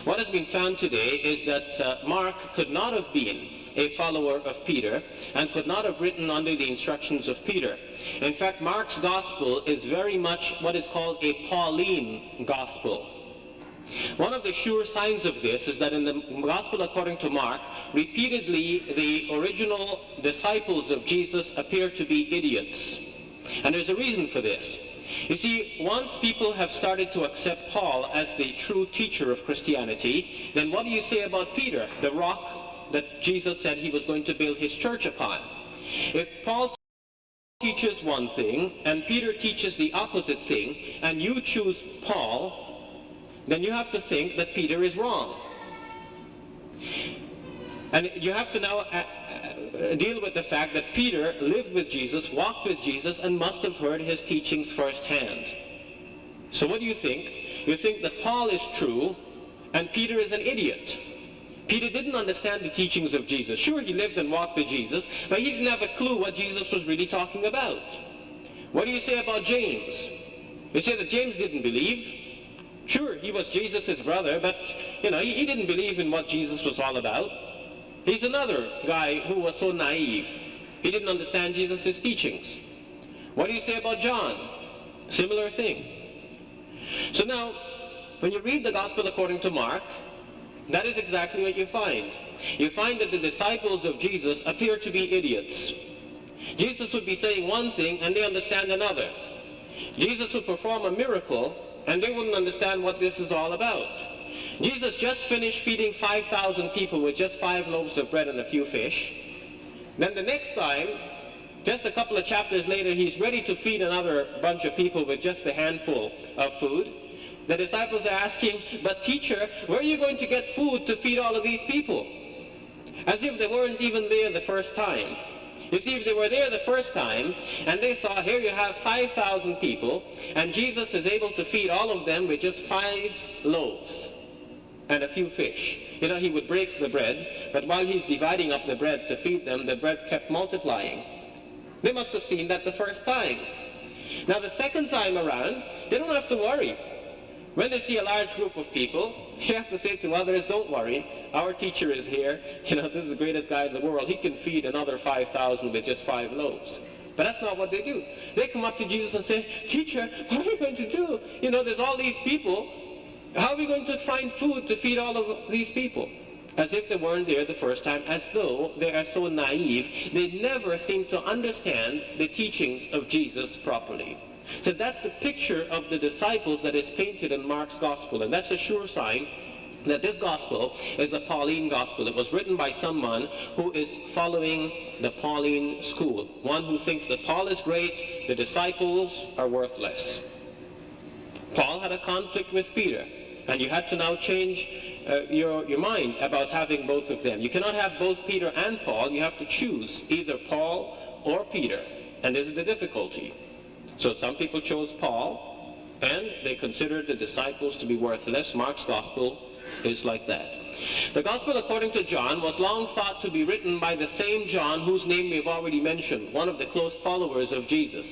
What has been found today is that Mark could not have been a follower of Peter and could not have written under the instructions of Peter. In fact, Mark's gospel is very much what is called a Pauline gospel. One of the sure signs of this is that in the gospel according to Mark, repeatedly the original disciples of Jesus appear to be idiots. And there's a reason for this. You see, once people have started to accept Paul as the true teacher of Christianity, then what do you say about Peter, the rock that Jesus said he was going to build his church upon? If Paul teaches one thing and Peter teaches the opposite thing, and you choose Paul, then you have to think that Peter is wrong. And you have to now deal with the fact that Peter lived with Jesus, walked with Jesus, and must have heard his teachings firsthand. So what do you think? You think that Paul is true and Peter is an idiot. Peter didn't understand the teachings of Jesus. Sure, he lived and walked with Jesus, but he didn't have a clue what Jesus was really talking about. What do you say about James? You say that James didn't believe. Sure, he was Jesus' brother, but he didn't believe in what Jesus was all about. He's another guy who was so naive. He didn't understand Jesus' teachings. What do you say about John? Similar thing. So now, when you read the Gospel according to Mark, that is exactly what you find. You find that the disciples of Jesus appear to be idiots. Jesus would be saying one thing and they understand another. Jesus would perform a miracle and they wouldn't understand what this is all about. Jesus just finished feeding 5,000 people with just 5 loaves of bread and a few fish. Then the next time, just a couple of chapters later, he's ready to feed another bunch of people with just a handful of food. The disciples are asking, but teacher, where are you going to get food to feed all of these people? As if they weren't even there the first time. You see, if they were there the first time, and they saw, here you have 5,000 people, and Jesus is able to feed all of them with just 5 loaves and a few fish. He would break the bread, but while he's dividing up the bread to feed them, the bread kept multiplying. They must have seen that the first time. Now the second time around, they don't have to worry. When they see a large group of people, you have to say to others, don't worry, our teacher is here. This is the greatest guy in the world. He can feed another 5,000 with just 5 loaves. But that's not what they do. They come up to Jesus and say, teacher, what are we going to do? There's all these people. How are we going to find food to feed all of these people? As if they weren't there the first time, as though they are so naive. They never seem to understand the teachings of Jesus properly. So that's the picture of the disciples that is painted in Mark's gospel. And that's a sure sign that this gospel is a Pauline gospel. It was written by someone who is following the Pauline school. One who thinks that Paul is great, the disciples are worthless. Paul had a conflict with Peter. And you had to now change your mind about having both of them. You cannot have both Peter and Paul. You have to choose either Paul or Peter. And this is the difficulty. So some people chose Paul, and they considered the disciples to be worthless. Mark's gospel is like that. The gospel according to John was long thought to be written by the same John whose name we've already mentioned, one of the close followers of Jesus.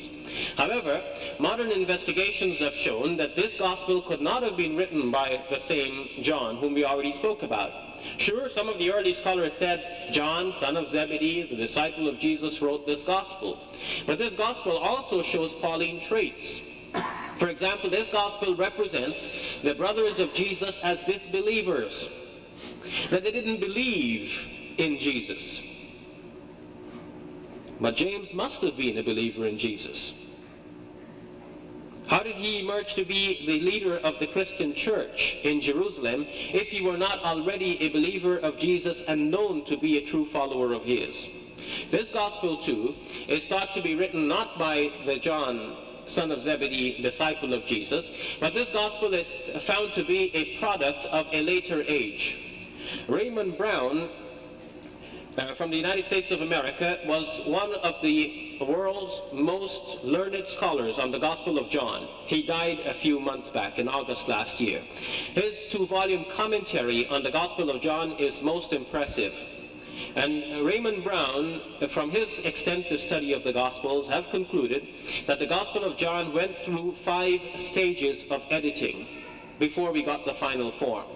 However, modern investigations have shown that this gospel could not have been written by the same John whom we already spoke about. Sure, some of the early scholars said John, son of Zebedee, the disciple of Jesus, wrote this gospel. But this gospel also shows Pauline traits. For example, this gospel represents the brothers of Jesus as disbelievers, that they didn't believe in Jesus. But James must have been a believer in Jesus. How did he emerge to be the leader of the Christian church in Jerusalem if he were not already a believer of Jesus and known to be a true follower of his? This gospel, too, is thought to be written not by the John, son of Zebedee, disciple of Jesus, but this gospel is found to be a product of a later age. Raymond Brown, from the United States of America, was one of the world's most learned scholars on the Gospel of John. He died a few months back in August last year. His 2-volume commentary on the Gospel of John is most impressive. And Raymond Brown, from his extensive study of the Gospels, have concluded that the Gospel of John went through 5 stages of editing before we got the final form.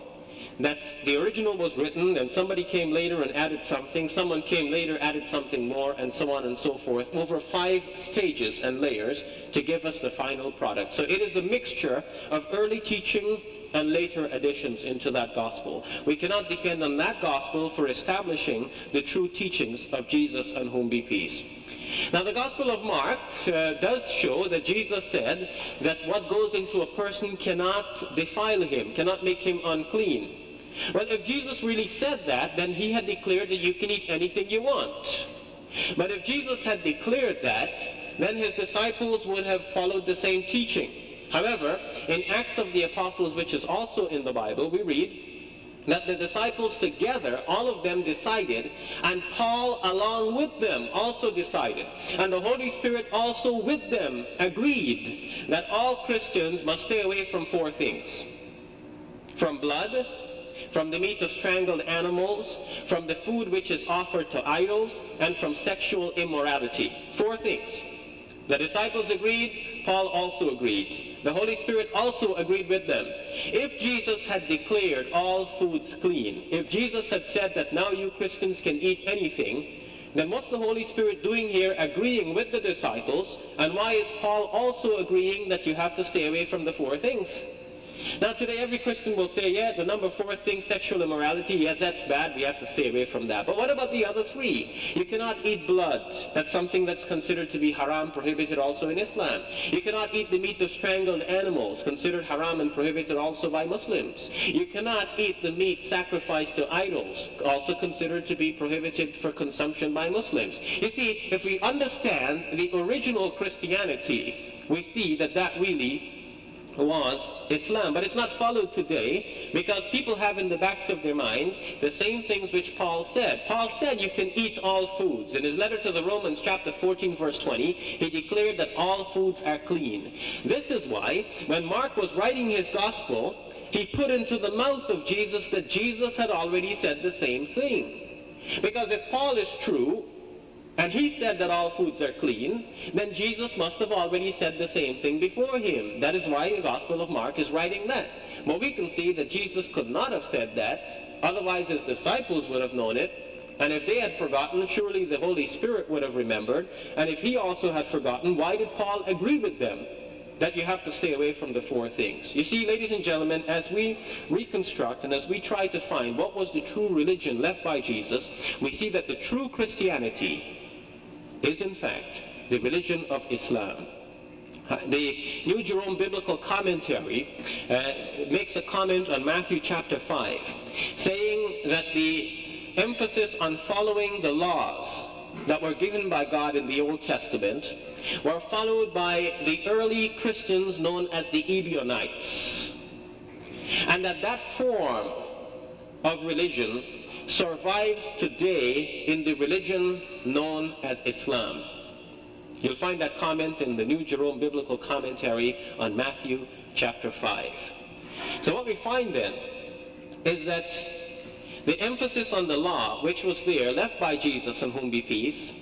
That the original was written, and somebody came later and added something, someone came later, added something more, and so on and so forth, over 5 stages and layers to give us the final product. So it is a mixture of early teaching and later additions into that gospel. We cannot depend on that gospel for establishing the true teachings of Jesus, on whom be peace. Now, the Gospel of Mark does show that Jesus said that what goes into a person cannot defile him, cannot make him unclean. Well, if Jesus really said that, then he had declared that you can eat anything you want. But if Jesus had declared that, then his disciples would have followed the same teaching. However, in Acts of the Apostles, which is also in the Bible, we read that the disciples together, all of them decided, and Paul along with them also decided, and the Holy Spirit also with them agreed that all Christians must stay away from 4 things. From blood, from the meat of strangled animals, from the food which is offered to idols, and from sexual immorality. 4 things. The disciples agreed, Paul also agreed. The Holy Spirit also agreed with them. If Jesus had declared all foods clean, if Jesus had said that now you Christians can eat anything, then what's the Holy Spirit doing here agreeing with the disciples? And why is Paul also agreeing that you have to stay away from the 4 things? Now today every Christian will say, yeah, the number 4 thing, sexual immorality, yeah, that's bad, we have to stay away from that. But what about the other 3? You cannot eat blood. That's something that's considered to be haram, prohibited also in Islam. You cannot eat the meat of strangled animals, considered haram and prohibited also by Muslims. You cannot eat the meat sacrificed to idols, also considered to be prohibited for consumption by Muslims. You see, if we understand the original Christianity, we see that that really was Islam. But it's not followed today because people have in the backs of their minds the same things which Paul said. Paul said you can eat all foods. In his letter to the Romans chapter 14 verse 20, he declared that all foods are clean. This is why when Mark was writing his gospel, he put into the mouth of Jesus that Jesus had already said the same thing. Because if Paul is true, and he said that all foods are clean, then Jesus must have already said the same thing before him. That is why the Gospel of Mark is writing that. But we can see that Jesus could not have said that, otherwise his disciples would have known it, and if they had forgotten, surely the Holy Spirit would have remembered, and if he also had forgotten, why did Paul agree with them that you have to stay away from the 4 things? You see, ladies and gentlemen, as we reconstruct and as we try to find what was the true religion left by Jesus, we see that the true Christianity is in fact the religion of Islam. The New Jerome Biblical Commentary makes a comment on Matthew chapter 5, saying that the emphasis on following the laws that were given by God in the Old Testament were followed by the early Christians known as the Ebionites, and that form of religion survives today in the religion known as Islam. You'll find that comment in the New Jerome Biblical Commentary on Matthew chapter 5. So what we find then is that the emphasis on the law, which was there, left by Jesus, on whom be peace,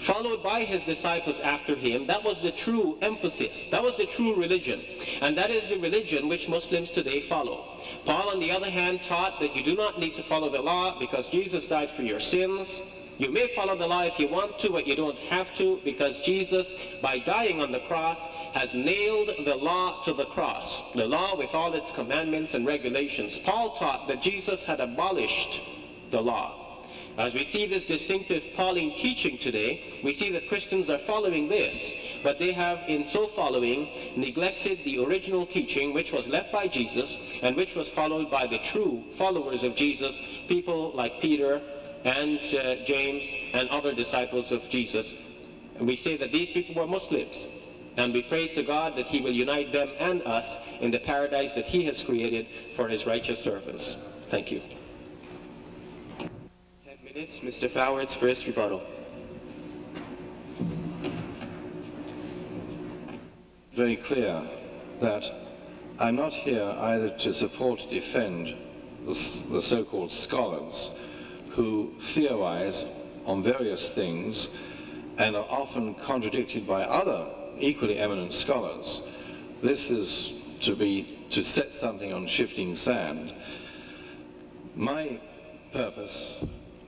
followed by his disciples after him, that was the true emphasis. That was the true religion. And that is the religion which Muslims today follow. Paul, on the other hand, taught that you do not need to follow the law because Jesus died for your sins. You may follow the law if you want to, but you don't have to, because Jesus, by dying on the cross, has nailed the law to the cross. The law with all its commandments and regulations. Paul taught that Jesus had abolished the law. As we see this distinctive Pauline teaching today, we see that Christians are following this, but they have, in so following, neglected the original teaching which was left by Jesus and which was followed by the true followers of Jesus, people like Peter and James and other disciples of Jesus. And we say that these people were Muslims, and we pray to God that he will unite them and us in the paradise that he has created for his righteous servants. Thank you. 10 minutes, Mr. Foward's first rebuttal. Very clear that I'm not here either to support or defend the so-called scholars who theorize on various things and are often contradicted by other equally eminent scholars. This is to set something on shifting sand. My purpose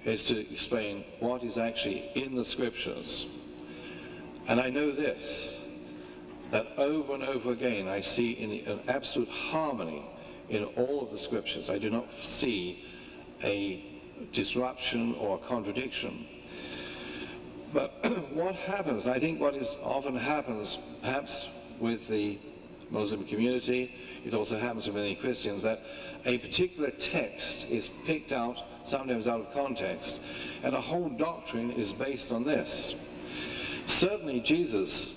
is to explain what is actually in the scriptures. And I know this, that over and over again I see an absolute harmony in all of the scriptures. I do not see a disruption or contradiction. But what happens, and I think what often happens, perhaps with the Muslim community, it also happens with many Christians, that a particular text is picked out, sometimes out of context, and a whole doctrine is based on this. Certainly Jesus,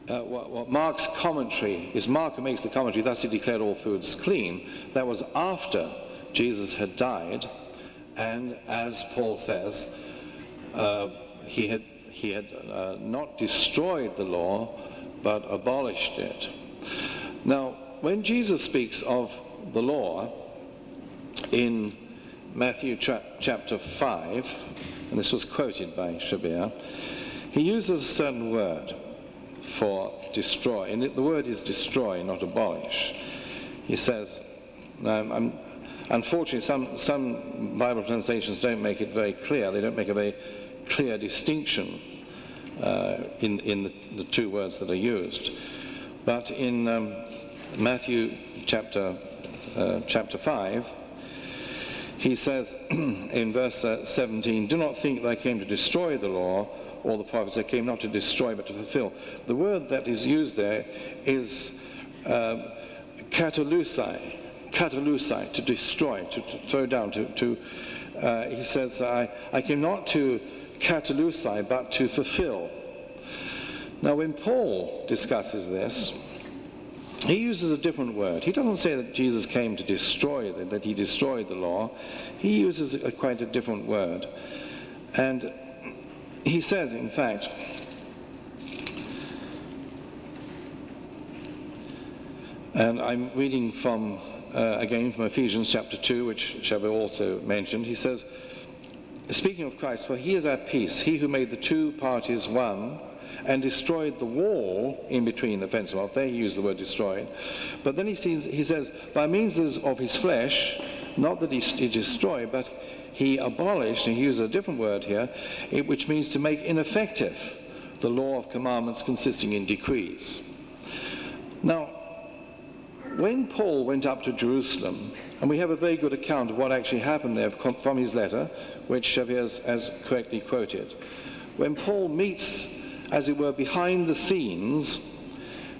what Mark's commentary is, Mark who makes the commentary, thus he declared all foods clean. That was after Jesus had died, and as Paul says, he had not destroyed the law, but abolished it. Now, when Jesus speaks of the law in Matthew chapter 5, and this was quoted by Shabir, he uses a certain word for destroy, and the word is destroy, not abolish. He says, unfortunately, some Bible translations don't make it very clear. They don't make a very clear distinction in the two words that are used. But in Matthew chapter 5, he says in verse 17, "Do not think that I came to destroy the law or the prophets. I came not to destroy but to fulfill." The word that is used there is katalusai, to destroy, to throw down, he says, I came not to katalusai, but to fulfill. Now, when Paul discusses this, he uses a different word. He doesn't say that Jesus came to destroy, that he destroyed the law. He uses quite a different word. And he says, in fact, and I'm reading from, again, from Ephesians chapter 2, which Shabir also mentioned. He says, speaking of Christ, "For he is our peace, he who made the two parties one, and destroyed the wall in between the fence and off." There he used the word destroyed. But then he says, by means of his flesh, not that he destroyed, but he abolished, and he used a different word here, which means to make ineffective the law of commandments consisting in decrees. Now, when Paul went up to Jerusalem, and we have a very good account of what actually happened there from his letter, which Shabir has correctly quoted. When Paul meets, as it were, behind the scenes,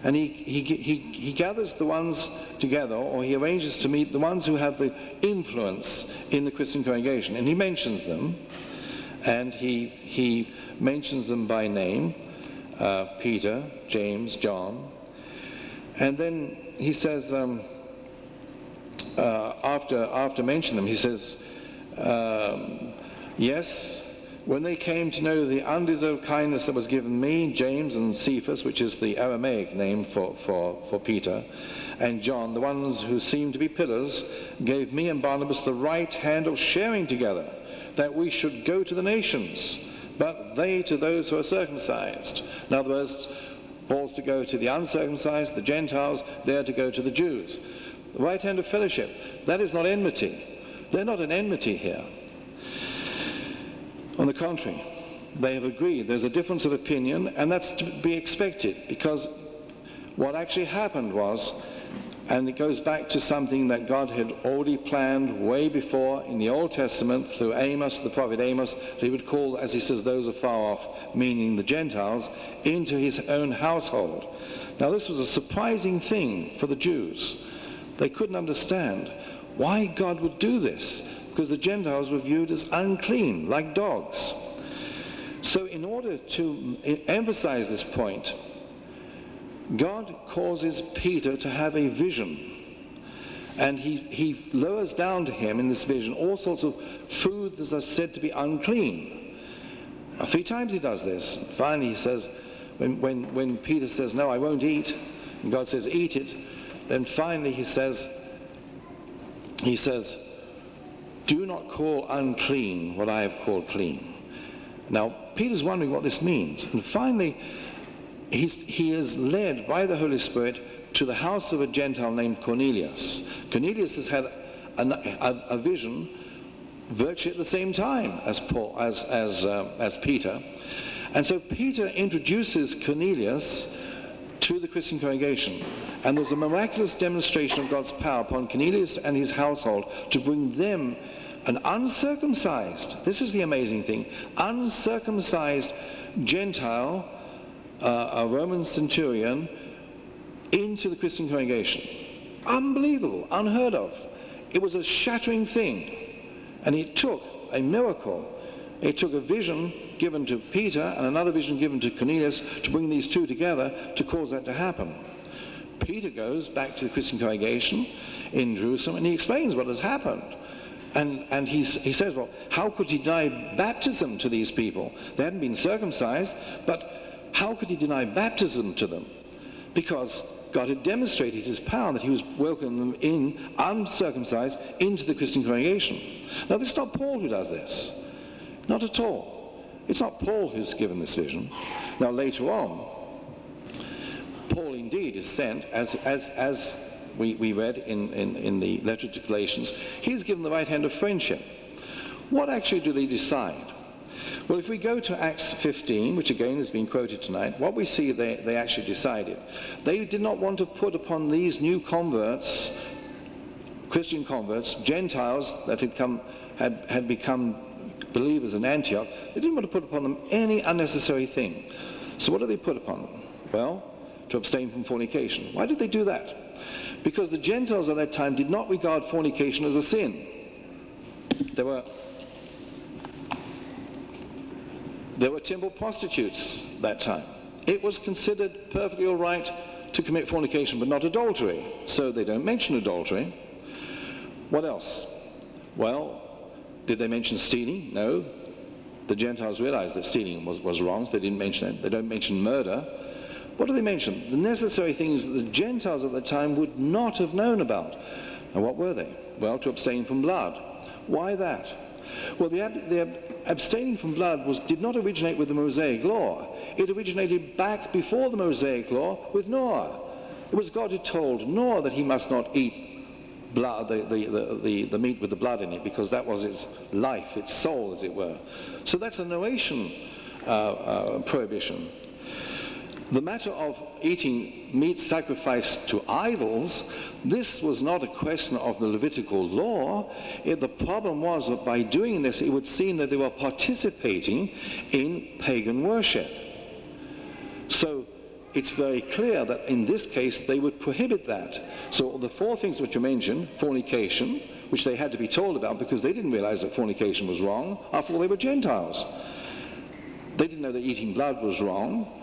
and he gathers the ones together, or he arranges to meet the ones who have the influence in the Christian congregation, and he mentions them, and he mentions them by name, Peter, James, John, and then he says, after mentioning them, he says, yes, when they came to know the undeserved kindness that was given me, James and Cephas, which is the Aramaic name for Peter, and John, the ones who seemed to be pillars, gave me and Barnabas the right hand of sharing together, that we should go to the nations, but they to those who are circumcised. In other words, Paul's to go to the uncircumcised, the Gentiles, they're to go to the Jews. The right hand of fellowship, that is not enmity. They're not in enmity here. On the contrary, they have agreed. There's a difference of opinion, and that's to be expected, because what actually happened was, and it goes back to something that God had already planned way before in the Old Testament through Amos, the prophet Amos, that he would call, as he says, those afar off, meaning the Gentiles, into his own household. Now this was a surprising thing for the Jews. They couldn't understand why God would do this, because the Gentiles were viewed as unclean, like dogs. So in order to emphasize this point, God causes Peter to have a vision, and he lowers down to him in this vision all sorts of foods that are said to be unclean. Now, 3 times he does this. Finally he says, when Peter says, no, I won't eat, and God says, eat it, then finally he says, do not call unclean what I have called clean. Now, Peter's wondering what this means. And finally, he is led by the Holy Spirit to the house of a Gentile named Cornelius. Cornelius has had a vision virtually at the same time as Peter. And so Peter introduces Cornelius to the Christian congregation. And there's a miraculous demonstration of God's power upon Cornelius and his household to bring them, an uncircumcised, this is the amazing thing, uncircumcised Gentile, a Roman centurion, into the Christian congregation. Unbelievable, unheard of. It was a shattering thing. And it took a miracle. It took a vision given to Peter and another vision given to Cornelius to bring these two together to cause that to happen. Peter goes back to the Christian congregation in Jerusalem and he explains what has happened. And he says, well, how could he deny baptism to these people? They hadn't been circumcised, but how could he deny baptism to them? Because God had demonstrated his power, that he was welcoming them in, uncircumcised, into the Christian congregation. Now, this is not Paul who does this. Not at all. It's not Paul who's given this vision. Now, later on, Paul indeed is sent, as we read in the letter to Galatians, he's given the right hand of friendship. What actually do they decide? Well, if we go to Acts 15, which again has been quoted tonight, what we see they actually decided. They did not want to put upon these new converts, Christian converts, Gentiles that had become believers in Antioch, they didn't want to put upon them any unnecessary thing. So what do they put upon them? Well, to abstain from fornication. Why did they do that? Because the Gentiles at that time did not regard fornication as a sin. There were temple prostitutes that time. It was considered perfectly all right to commit fornication, but not adultery. So they don't mention adultery. What else? Well, did they mention stealing? No. The Gentiles realized that stealing was wrong, so they didn't mention it. They don't mention murder. What do they mention? The necessary things that the Gentiles at the time would not have known about. And what were they? Well, to abstain from blood. Why that? Well, the abstaining from blood did not originate with the Mosaic law. It originated back before the Mosaic law with Noah. It was God who told Noah that he must not eat blood, the meat with the blood in it, because that was its life, its soul, as it were. So that's a Noachian prohibition. The matter of eating meat sacrificed to idols, this was not a question of the Levitical law. The problem was that by doing this, it would seem that they were participating in pagan worship. So it's very clear that in this case, they would prohibit that. So the 4 things which you mentioned, fornication, which they had to be told about because they didn't realize that fornication was wrong. After all, they were Gentiles. They didn't know that eating blood was wrong,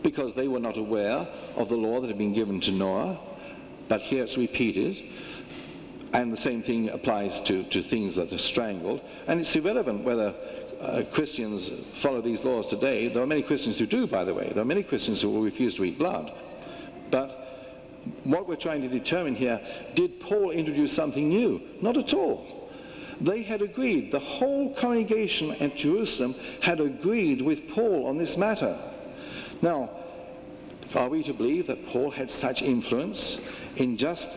because they were not aware of the law that had been given to Noah, but here it's repeated, and the same thing applies to things that are strangled, and it's irrelevant whether Christians follow these laws today. There are many Christians who do, by the way. There are many Christians who will refuse to eat blood. But what we're trying to determine here, did Paul introduce something new? Not at all. They had agreed, the whole congregation at Jerusalem had agreed with Paul on this matter. Now, are we to believe that Paul had such influence in just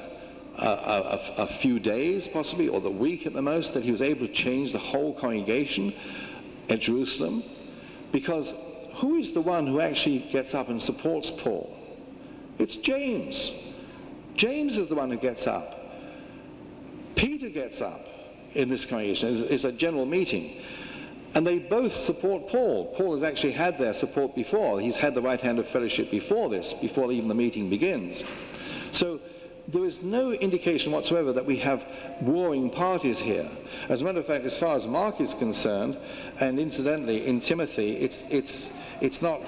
a few days, possibly, or the week at the most, that he was able to change the whole congregation at Jerusalem? Because who is the one who actually gets up and supports Paul? It's James. James is the one who gets up. Peter gets up in this congregation. It's a general meeting. And they both support Paul. Paul has actually had their support before. He's had the right hand of fellowship before this, before even the meeting begins. So there is no indication whatsoever that we have warring parties here. As a matter of fact, as far as Mark is concerned, and incidentally in Timothy, it's not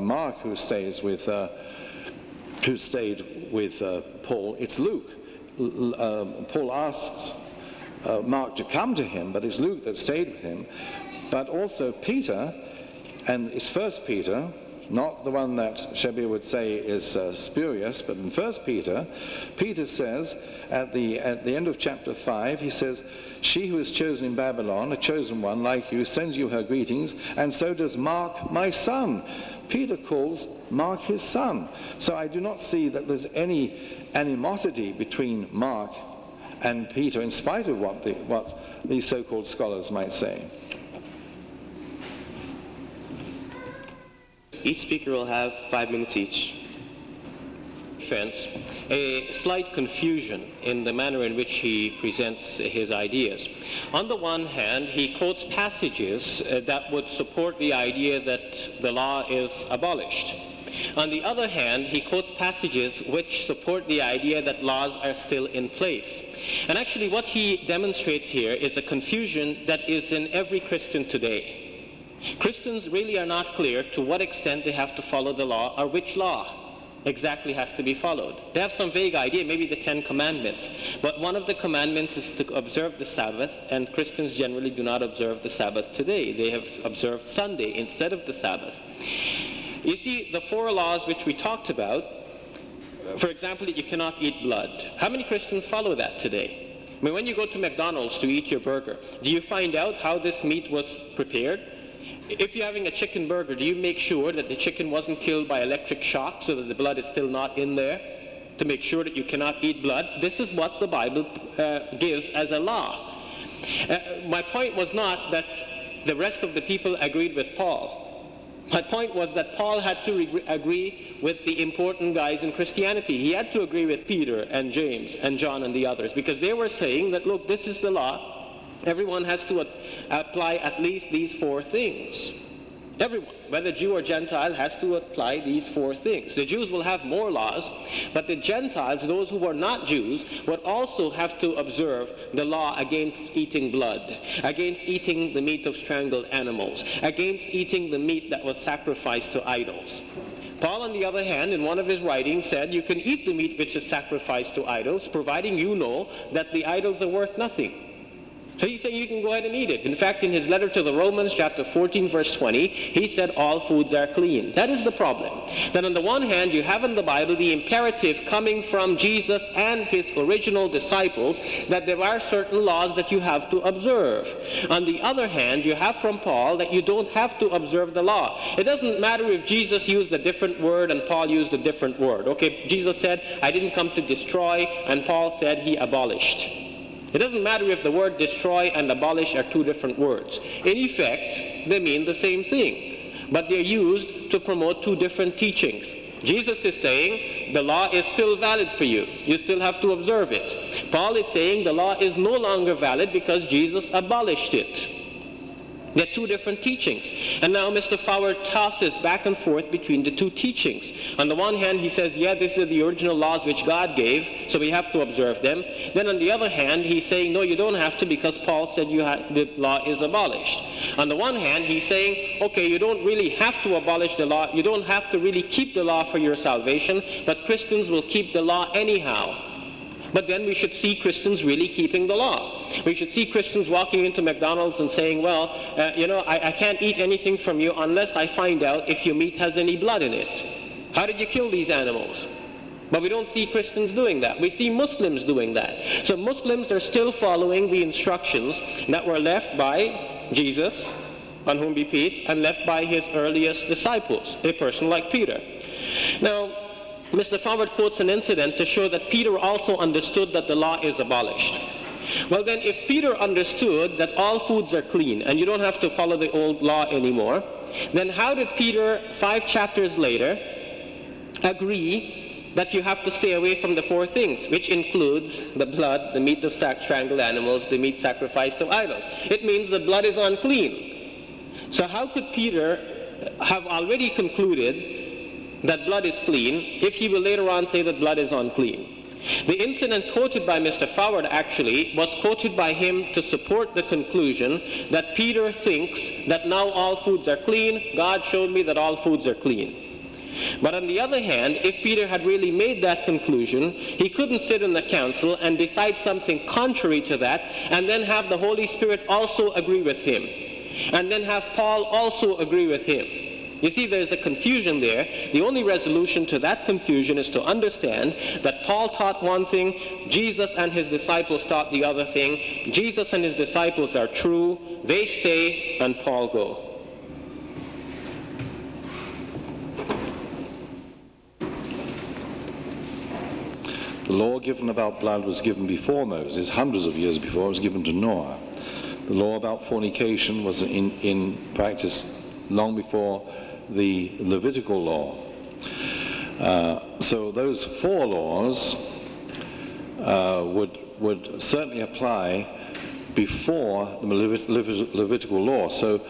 Mark who stayed with Paul. It's Luke. Paul asks Mark to come to him, but it's Luke that stayed with him. But also Peter, and it's 1 Peter, not the one that Shabir would say is spurious, but in 1 Peter, Peter says at the end of chapter 5, he says, "She who is chosen in Babylon, a chosen one like you, sends you her greetings, and so does Mark, my son." Peter calls Mark his son. So I do not see that there's any animosity between Mark and Peter, in spite of what these so-called scholars might say. Each speaker will have 5 minutes each. Defense, a slight confusion in the manner in which he presents his ideas. On the one hand, he quotes passages that would support the idea that the law is abolished. On the other hand, he quotes passages which support the idea that laws are still in place. And actually what he demonstrates here is a confusion that is in every Christian today. Christians really are not clear to what extent they have to follow the law, or which law exactly has to be followed. They have some vague idea, maybe the 10 Commandments. But one of the commandments is to observe the Sabbath, and Christians generally do not observe the Sabbath today. They have observed Sunday instead of the Sabbath. You see, the 4 laws which we talked about, for example, that you cannot eat blood. How many Christians follow that today? I mean, when you go to McDonald's to eat your burger, do you find out how this meat was prepared? If you're having a chicken burger, do you make sure that the chicken wasn't killed by electric shock so that the blood is still not in there, to make sure that you cannot eat blood? This is what the Bible gives as a law. My point was not that the rest of the people agreed with Paul. My point was that Paul had to agree with the important guys in Christianity. He had to agree with Peter and James and John and the others, because they were saying that, look, this is the law. Everyone has to apply at least these 4 things. Everyone, whether Jew or Gentile, has to apply these 4 things. The Jews will have more laws, but the Gentiles, those who were not Jews, would also have to observe the law against eating blood, against eating the meat of strangled animals, against eating the meat that was sacrificed to idols. Paul, on the other hand, in one of his writings said, you can eat the meat which is sacrificed to idols, providing you know that the idols are worth nothing. So he's saying you can go ahead and eat it. In fact, in his letter to the Romans, chapter 14, verse 20, he said all foods are clean. That is the problem. That on the one hand, you have in the Bible the imperative coming from Jesus and his original disciples that there are certain laws that you have to observe. On the other hand, you have from Paul that you don't have to observe the law. It doesn't matter if Jesus used a different word and Paul used a different word. Okay, Jesus said, I didn't come to destroy, and Paul said he abolished. It doesn't matter if the word destroy and abolish are 2 different words. In effect, they mean the same thing, but they're used to promote 2 different teachings. Jesus is saying the law is still valid for you. You still have to observe it. Paul is saying the law is no longer valid because Jesus abolished it. They're 2 different teachings. And now Mr. Fowler tosses back and forth between the 2 teachings. On the one hand, he says, yeah, this is the original laws which God gave, so we have to observe them. Then on the other hand, he's saying, no, you don't have to because Paul said the law is abolished. On the one hand, he's saying, okay, you don't really have to abolish the law. You don't have to really keep the law for your salvation, but Christians will keep the law anyhow. But then we should see Christians really keeping the law. We should see Christians walking into McDonald's and saying, well, I can't eat anything from you unless I find out if your meat has any blood in it. How did you kill these animals? But we don't see Christians doing that. We see Muslims doing that. So Muslims are still following the instructions that were left by Jesus, on whom be peace, and left by his earliest disciples, a person like Peter. Now, Mr. Forward quotes an incident to show that Peter also understood that the law is abolished. Well then, if Peter understood that all foods are clean and you don't have to follow the old law anymore, then how did Peter, 5 chapters later, agree that you have to stay away from the 4 things, which includes the blood, the meat of strangled animals, the meat sacrificed to idols? It means the blood is unclean. So how could Peter have already concluded that blood is clean if he will later on say that blood is unclean? The incident quoted by Mr. Forward actually was quoted by him to support the conclusion that Peter thinks that now all foods are clean. God showed me that all foods are clean. But on the other hand, if Peter had really made that conclusion, he couldn't sit in the council and decide something contrary to that and then have the Holy Spirit also agree with him, and then have Paul also agree with him. You see, there's a confusion there. The only resolution to that confusion is to understand that Paul taught one thing, Jesus and his disciples taught the other thing. Jesus and his disciples are true, they stay, and Paul go. The law given about blood was given before Moses, hundreds of years before. It was given to Noah. The law about fornication was in practice long before the Levitical law. So those 4 laws would certainly apply before the Levitical law. So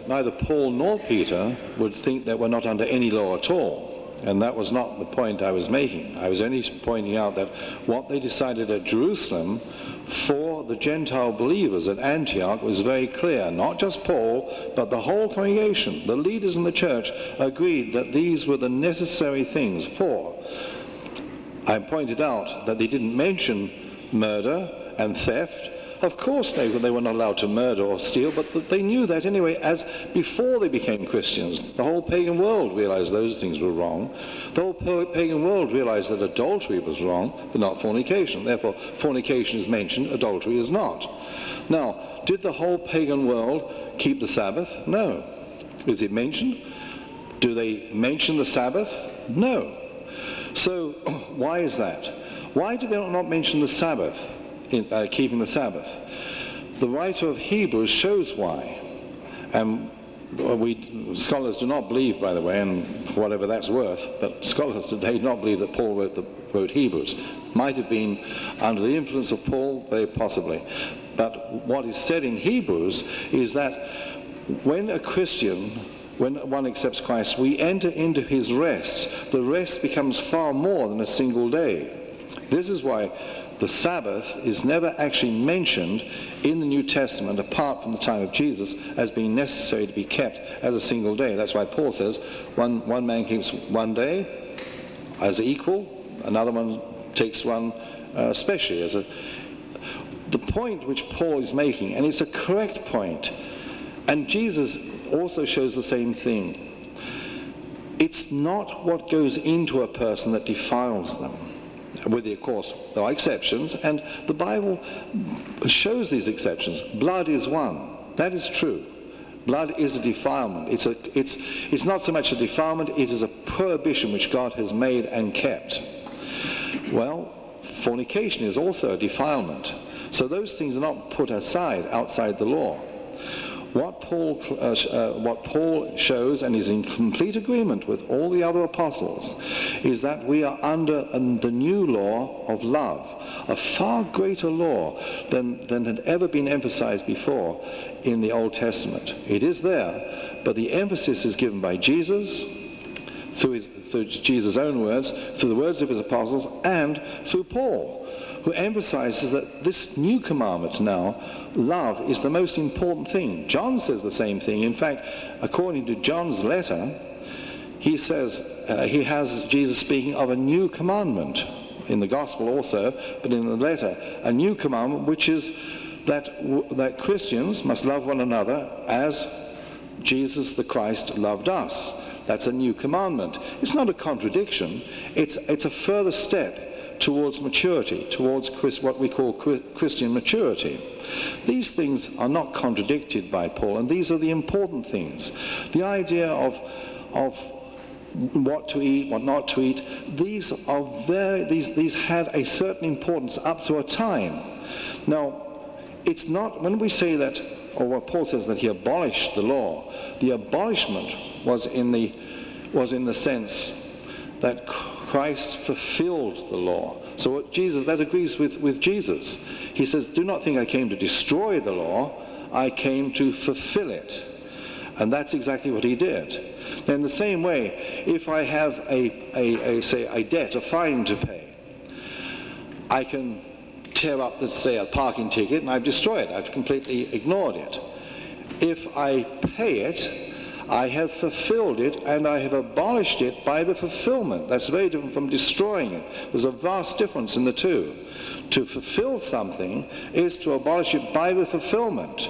neither Paul nor Peter would think that we're not under any law at all. And that was not the point I was making. I was only pointing out that what they decided at Jerusalem for the Gentile believers at Antioch was very clear. Not just Paul, but the whole congregation, the leaders in the church, agreed that these were the necessary things for. I pointed out that they didn't mention murder and theft. Of course they were not allowed to murder or steal, but they knew that anyway, as before they became Christians. The whole pagan world realized those things were wrong. The whole pagan world realized that adultery was wrong, but not fornication. Therefore, fornication is mentioned, adultery is not. Now, did the whole pagan world keep the Sabbath? No. Is it mentioned? Do they mention the Sabbath? No. So, why is that? Why do they not mention the Sabbath? Keeping the Sabbath. The writer of Hebrews shows why. And scholars do not believe, by the way, and whatever that's worth, but scholars today do not believe that Paul wrote Hebrews. Might have been under the influence of Paul, very possibly. But what is said in Hebrews is that when a Christian, when one accepts Christ, we enter into his rest. The rest becomes far more than a single day. This is why the Sabbath is never actually mentioned in the New Testament, apart from the time of Jesus, as being necessary to be kept as a single day. That's why Paul says one man keeps one day as equal, another one takes one especially as a... The point which Paul is making, and it's a correct point, and Jesus also shows the same thing. It's not what goes into a person that defiles them. With of course, there are exceptions, and the Bible shows these exceptions. Blood is one. That is true. Blood is a defilement. It's not so much a defilement, it is a prohibition which God has made and kept. Well, fornication is also a defilement. So those things are not put aside outside the law. What Paul shows, and is in complete agreement with all the other apostles, is that we are under the new law of love, a far greater law than had ever been emphasized before in the Old Testament. It is there, but the emphasis is given by Jesus, through Jesus' own words, through the words of his apostles, and through Paul, who emphasizes that this new commandment now, love, is the most important thing. John says the same thing. In fact, according to John's letter, he says, he has Jesus speaking of a new commandment. in the gospel also, but in the letter, a new commandment, which is that Christians must love one another as Jesus the Christ loved us. That's a new commandment. It's not a contradiction. It's a further step towards maturity, towards what we call Christian maturity. These things are not contradicted by Paul, and these are the important things. The idea of what to eat, what not to eat, these had a certain importance up to a time. Now, it's not, when we say that, or what Paul says that he abolished the law, the abolishment was in the sense that Christ fulfilled the law. So that agrees with Jesus. He says, do not think I came to destroy the law, I came to fulfill it. And that's exactly what he did. Now, in the same way, if I have a debt, a fine to pay, I can tear up, let's say, a parking ticket, and I've destroyed it. I've completely ignored it. If I pay it, I have fulfilled it, and I have abolished it by the fulfillment. That's very different from destroying it. There's a vast difference in the two. To fulfill something is to abolish it by the fulfillment.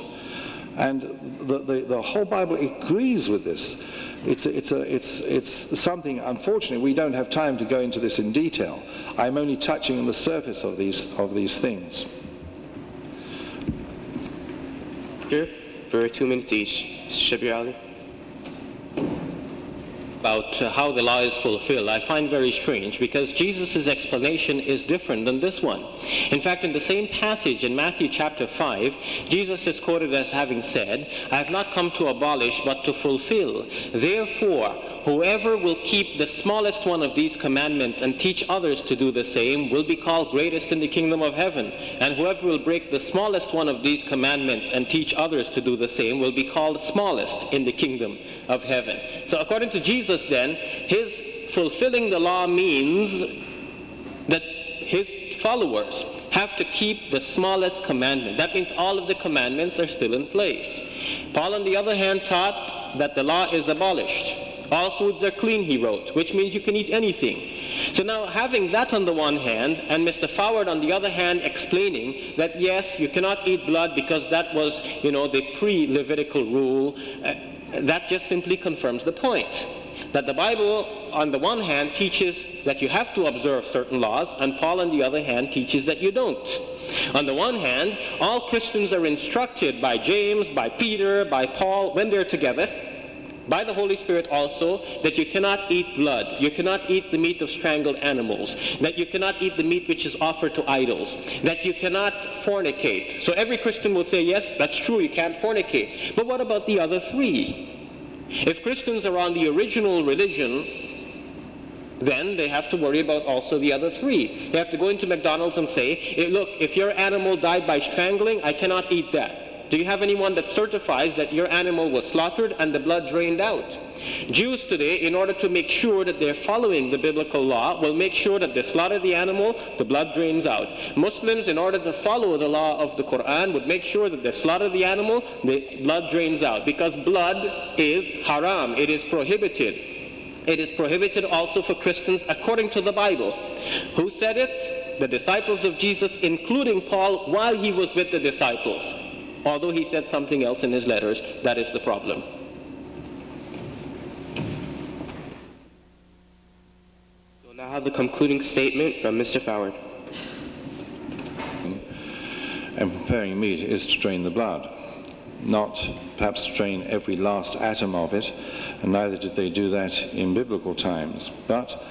And the whole Bible agrees with this. It's something, unfortunately, we don't have time to go into this in detail. I'm only touching on the surface of these things. Here, for 2 minutes each. Shabir Ali. About how the law is fulfilled, I find very strange, because Jesus' explanation is different than this one. In fact, in the same passage in Matthew chapter 5, Jesus is quoted as having said, I have not come to abolish, but to fulfill. Therefore, whoever will keep the smallest one of these commandments and teach others to do the same will be called greatest in the kingdom of heaven. And whoever will break the smallest one of these commandments and teach others to do the same will be called smallest in the kingdom of heaven. So according to Jesus, then, his fulfilling the law means that his followers have to keep the smallest commandment. That means all of the commandments are still in place. Paul, on the other hand, taught that the law is abolished. All foods are clean, he wrote, which means you can eat anything. So now, having that on the one hand, and Mr. Foward on the other hand explaining that yes, you cannot eat blood because that was, the pre-Levitical rule, that just simply confirms the point. That the Bible, on the one hand, teaches that you have to observe certain laws, and Paul, on the other hand, teaches that you don't. On the one hand, all Christians are instructed by James, by Peter, by Paul, when they're together, by the Holy Spirit also, that you cannot eat blood, you cannot eat the meat of strangled animals, that you cannot eat the meat which is offered to idols, that you cannot fornicate. So every Christian will say, yes, that's true, you can't fornicate. But what about the other three? If Christians are on the original religion, then they have to worry about also the other three. They have to go into McDonald's and say, look, if your animal died by strangling, I cannot eat that. Do you have anyone that certifies that your animal was slaughtered and the blood drained out? Jews today, in order to make sure that they're following the biblical law, will make sure that they slaughter the animal, the blood drains out. Muslims, in order to follow the law of the Quran, would make sure that they slaughter the animal, the blood drains out. Because blood is haram, it is prohibited. It is prohibited also for Christians according to the Bible. Who said it? The disciples of Jesus, including Paul, while he was with the disciples. Although he said something else in his letters, that is the problem. We'll now have the concluding statement from Mr. Foward. And preparing meat is to drain the blood, not perhaps to drain every last atom of it, and neither did they do that in biblical times. But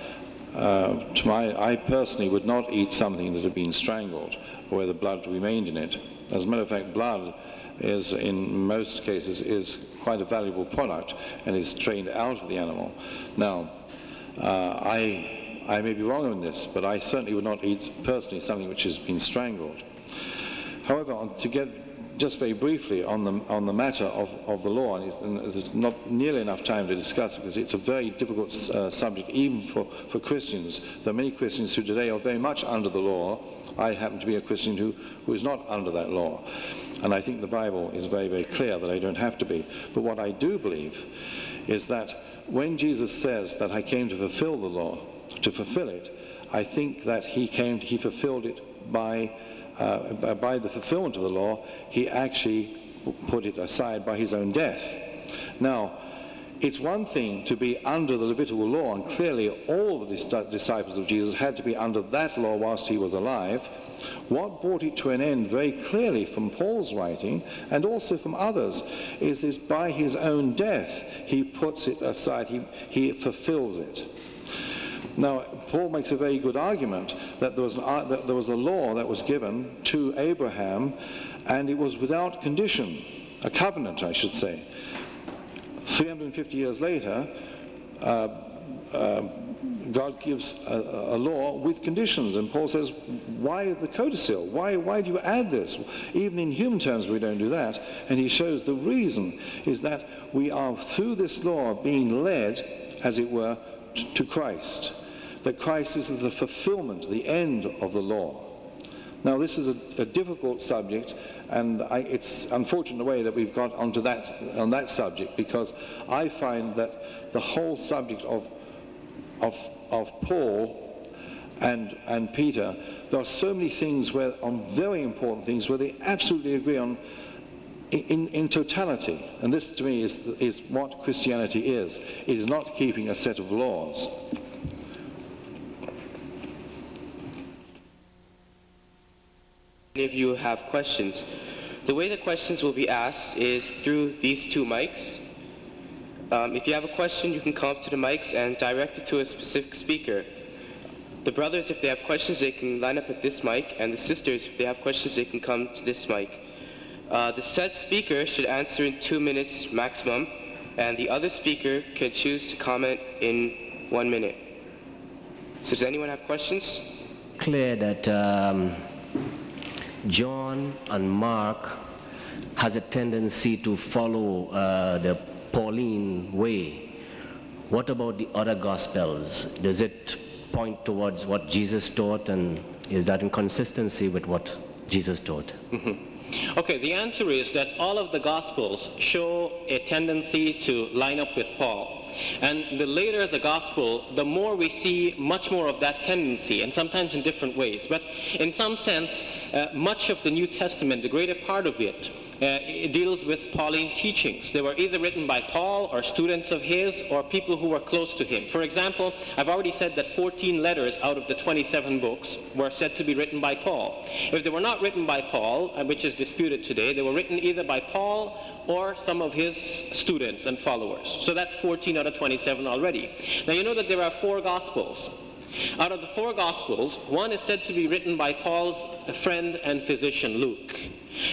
I personally would not eat something that had been strangled, or where the blood remained in it. As a matter of fact, blood is, in most cases, is quite a valuable product and is drained out of the animal. Now, I may be wrong on this, but I certainly would not eat personally something which has been strangled. However, to get just very briefly on the matter of the law, and there's not nearly enough time to discuss it because it's a very difficult subject even for Christians. There are many Christians who today are very much under the law. I happen to be a Christian who is not under that law. And I think the Bible is very, very clear that I don't have to be. But what I do believe is that when Jesus says that I came to fulfill the law, to fulfill it, I think that he fulfilled it by the fulfillment of the law. He actually put it aside by his own death. Now, it's one thing to be under the Levitical law, and clearly all the disciples of Jesus had to be under that law whilst he was alive. What brought it to an end very clearly from Paul's writing, and also from others, is this: by his own death he puts it aside, he fulfills it. Now, Paul makes a very good argument that there was a law that was given to Abraham, and it was without condition, a covenant, I should say. 350 years later, God gives a law with conditions, and Paul says, why the codicil? Why do you add this? Even in human terms we don't do that. And he shows the reason is that we are, through this law, being led, as it were, to Christ. That Christ is the fulfillment, the end of the law. Now, this is a difficult subject, and it's unfortunate in a way that we've got on that subject, because I find that the whole subject of Paul and Peter, there are so many things on very important things where they absolutely agree on in totality. And this, to me, is what Christianity is. It is not keeping a set of laws. Any of you have questions? The way the questions will be asked is through these two mics. If you have a question, you can come up to the mics and direct it to a specific speaker. The brothers, if they have questions, they can line up at this mic, and the sisters, if they have questions, they can come to this mic. The said speaker should answer in 2 minutes maximum, and the other speaker can choose to comment in 1 minute. So does anyone have questions? Clear that John and Mark has a tendency to follow the Pauline way. What about the other Gospels? Does it point towards what Jesus taught, and is that in consistency with what Jesus taught? Mm-hmm. Okay, the answer is that all of the Gospels show a tendency to line up with Paul. And the later the Gospel, the more we see much more of that tendency, and sometimes in different ways. But in some sense, much of the New Testament, the greater part of it, it deals with Pauline teachings. They were either written by Paul or students of his or people who were close to him. For example, I've already said that 14 letters out of the 27 books were said to be written by Paul. If they were not written by Paul, which is disputed today, they were written either by Paul or some of his students and followers. So that's 14 out of 27 already. Now you know that there are 4 Gospels. Out of the 4 Gospels, one is said to be written by Paul's friend and physician, Luke.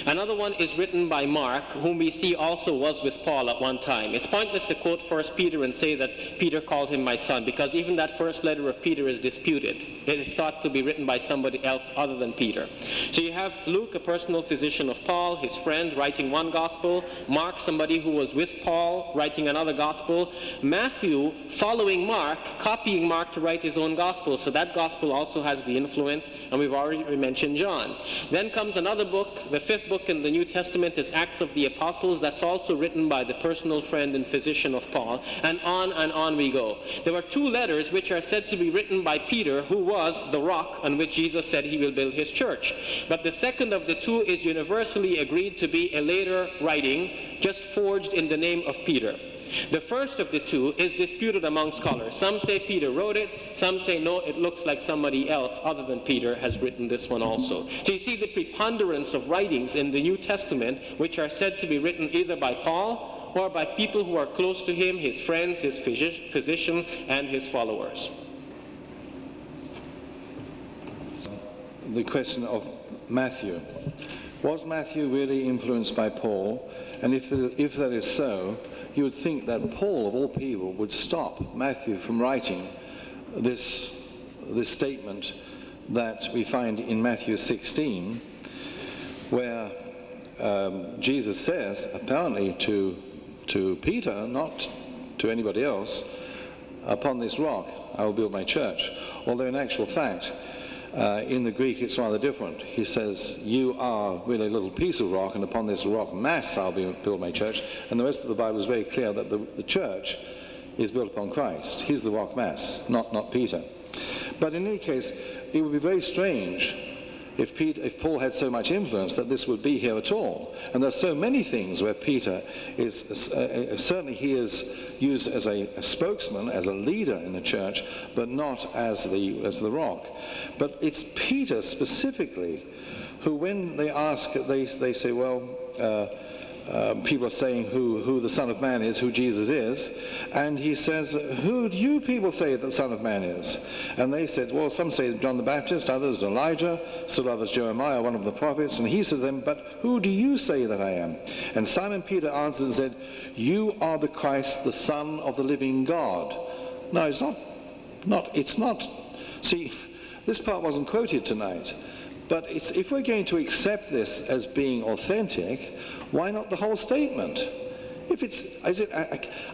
Another one is written by Mark, whom we see also was with Paul at one time. It's pointless to quote 1 Peter and say that Peter called him my son, because even that first letter of Peter is disputed. It is thought to be written by somebody else other than Peter. So you have Luke, a personal physician of Paul, his friend, writing one gospel. Mark, somebody who was with Paul, writing another gospel. Matthew, following Mark, copying Mark to write his own gospel. So that gospel also has the influence, and we've already mentioned John. Then comes another book, the 5th book in the New Testament is Acts of the Apostles. That's also written by the personal friend and physician of Paul. And on we go. There were 2 letters which are said to be written by Peter, who was the rock on which Jesus said he will build his church. But the second of the 2 is universally agreed to be a later writing, just forged in the name of Peter. The first of the 2 is disputed among scholars. Some say Peter wrote it, some say no, it looks like somebody else other than Peter has written this one also. So you see the preponderance of writings in the New Testament which are said to be written either by Paul or by people who are close to him, his friends, his physician, and his followers. The question of Matthew. Was Matthew really influenced by Paul? And if that is so, you would think that Paul, of all people, would stop Matthew from writing this statement that we find in Matthew 16, where Jesus says, apparently to Peter, not to anybody else, upon this rock I will build my church. Although in actual fact, in the Greek it's rather different. He says, you are really a little piece of rock, and upon this rock mass I'll build my church. And the rest of the Bible is very clear that the church is built upon Christ. He's the rock mass, not Peter. But in any case, it would be very strange if Paul had so much influence that this would be here at all. And there's so many things where Peter is, certainly he is used as a spokesman, as a leader in the church, but not as the rock. But it's Peter specifically who, when they ask, they say, well, people are saying who the Son of Man is, who Jesus is, and he says, who do you people say that the Son of Man is? And they said, well, some say John the Baptist, others Elijah, still others Jeremiah, one of the prophets. And he said to them, but who do you say that I am? And Simon Peter answered and said, you are the Christ, the Son of the living God. No, it's not. See, this part wasn't quoted tonight. But if we're going to accept this as being authentic, why not the whole statement?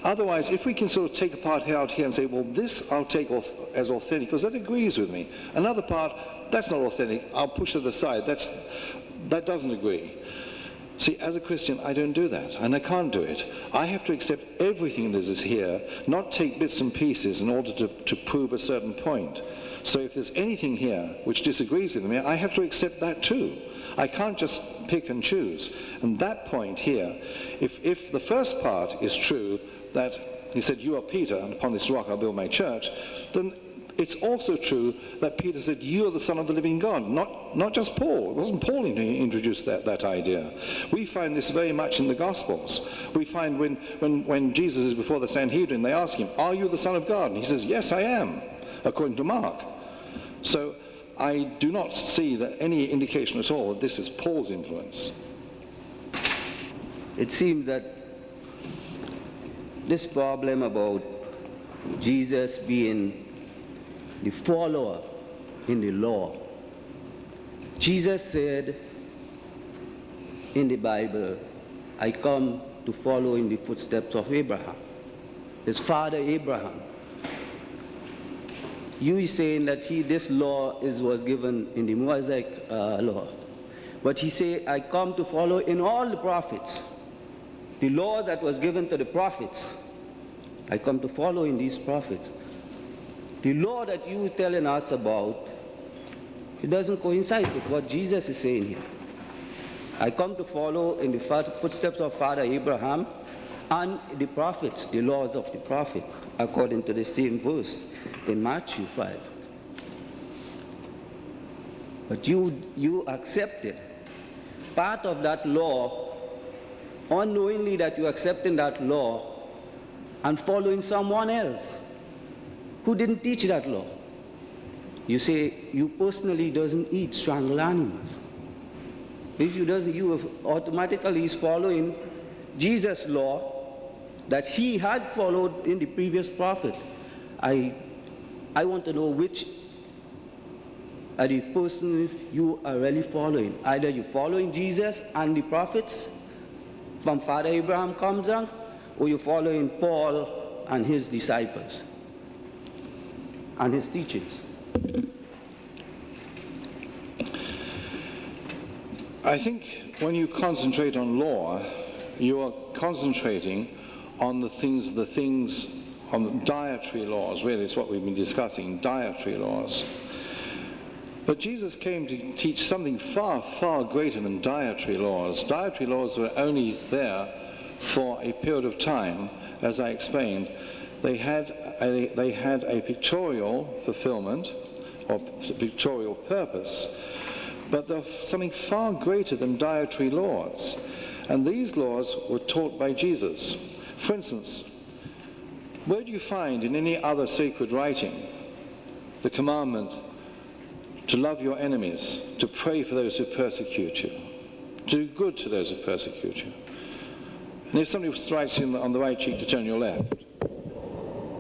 Otherwise, if we can sort of take a part out here and say, well, this I'll take as authentic, because that agrees with me. Another part, that's not authentic, I'll push it aside. That doesn't agree. See, as a Christian, I don't do that, and I can't do it. I have to accept everything that is here, not take bits and pieces in order to prove a certain point. So if there's anything here which disagrees with me, I have to accept that too. I can't just pick and choose. And that point here, if the first part is true, that he said, you are Peter, and upon this rock I'll build my church, then it's also true that Peter said, you are the Son of the living God, not just Paul. It wasn't Paul who introduced that idea. We find this very much in the Gospels. We find when Jesus is before the Sanhedrin, they ask him, are you the Son of God? And he says, yes, I am, according to Mark. So I do not see that any indication at all that this is Paul's influence. It seems that this problem about Jesus being the follower in the law. Jesus said in the Bible, I come to follow in the footsteps of Abraham, his father Abraham. You is saying that this law was given in the Mosaic law. But he said, I come to follow in all the prophets. The law that was given to the prophets, I come to follow in these prophets. The law that you are telling us about, it doesn't coincide with what Jesus is saying here. I come to follow in the footsteps of Father Abraham and the prophets, the laws of the prophet, according to the same verse in Matthew 5. But you accepted part of that law, unknowingly that you're accepting that law and following someone else who didn't teach that law. You say you personally doesn't eat strangled animals. If you doesn't, you automatically is following Jesus' law that he had followed in the previous prophet. I want to know which are the persons you are really following. Either you're following Jesus and the prophets from Father Abraham comes down, or you're following Paul and his disciples and his teachings. I think when you concentrate on law, you are concentrating on the things on dietary laws. Really, it's what we've been discussing, dietary laws. But Jesus came to teach something far, far greater than dietary laws. Dietary laws were only there for a period of time, as I explained. They had a pictorial fulfillment or pictorial purpose, but there's something far greater than dietary laws. And these laws were taught by Jesus. For instance, where do you find in any other sacred writing the commandment to love your enemies, to pray for those who persecute you, to do good to those who persecute you? And if somebody strikes you on the right cheek, to turn your left.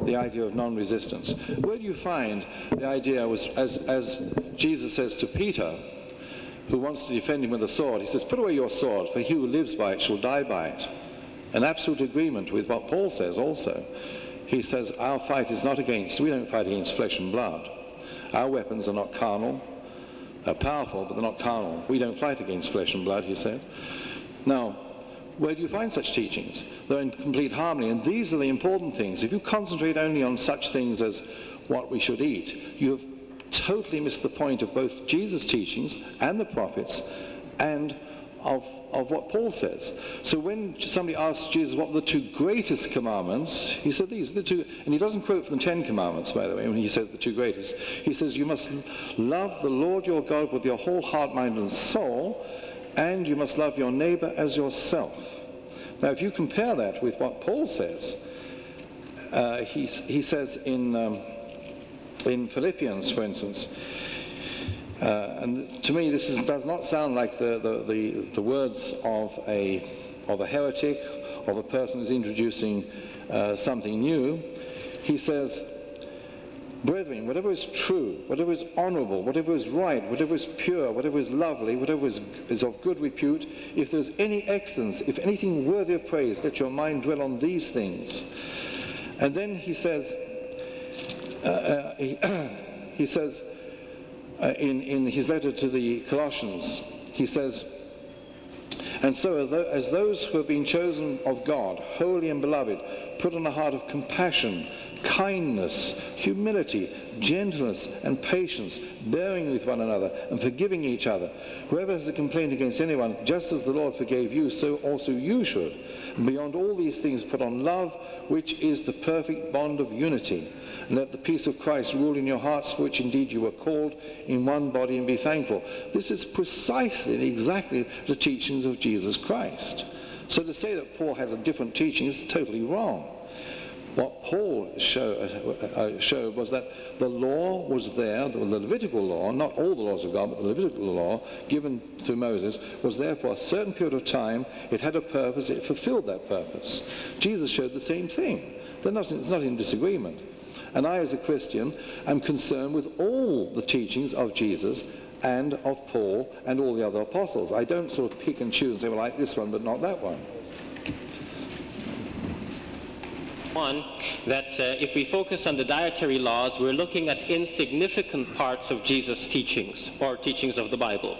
The idea of non-resistance. Where do you find the idea, as Jesus says to Peter, who wants to defend him with a sword, he says, put away your sword, for he who lives by it shall die by it. An absolute agreement with what Paul says also. He says, our fight is not we don't fight against flesh and blood. Our weapons are not carnal. They're powerful, but they're not carnal. We don't fight against flesh and blood, he said. Now, where do you find such teachings? They're in complete harmony, and these are the important things. If you concentrate only on such things as what we should eat, you have totally miss the point of both Jesus' teachings and the prophets and of what Paul says. So when somebody asks Jesus what are the two greatest commandments, he said these are the two, and he doesn't quote from the 10 Commandments, by the way, when he says the two greatest. He says you must love the Lord your God with your whole heart, mind and soul, and you must love your neighbor as yourself. Now if you compare that with what Paul says, he says in Philippians, for instance, and to me this does not sound like the words of a heretic, of a person who's introducing something new. He says, brethren, whatever is true, whatever is honorable, whatever is right, whatever is pure, whatever is lovely, whatever is of good repute, if there's any excellence, if anything worthy of praise, let your mind dwell on these things. And then he says, in his letter to the Colossians, he says, and so as those who have been chosen of God, holy and beloved, put on a heart of compassion, kindness, humility, gentleness, and patience, bearing with one another and forgiving each other. Whoever has a complaint against anyone, just as the Lord forgave you, so also you should. And beyond all these things put on love, which is the perfect bond of unity. And let the peace of Christ rule in your hearts, for which indeed you were called in one body, and be thankful. This is precisely and exactly the teachings of Jesus Christ. So to say that Paul has a different teaching is totally wrong. What Paul showed was that the law was there, the Levitical law, not all the laws of God, but the Levitical law given to Moses was there for a certain period of time. It had a purpose, it fulfilled that purpose. Jesus showed the same thing. It's not in disagreement. And I, as a Christian, am concerned with all the teachings of Jesus and of Paul and all the other apostles. I don't sort of pick and choose and say, well, I like this one, but not that one. One, that if we focus on the dietary laws, we're looking at insignificant parts of Jesus' teachings, or teachings of the Bible.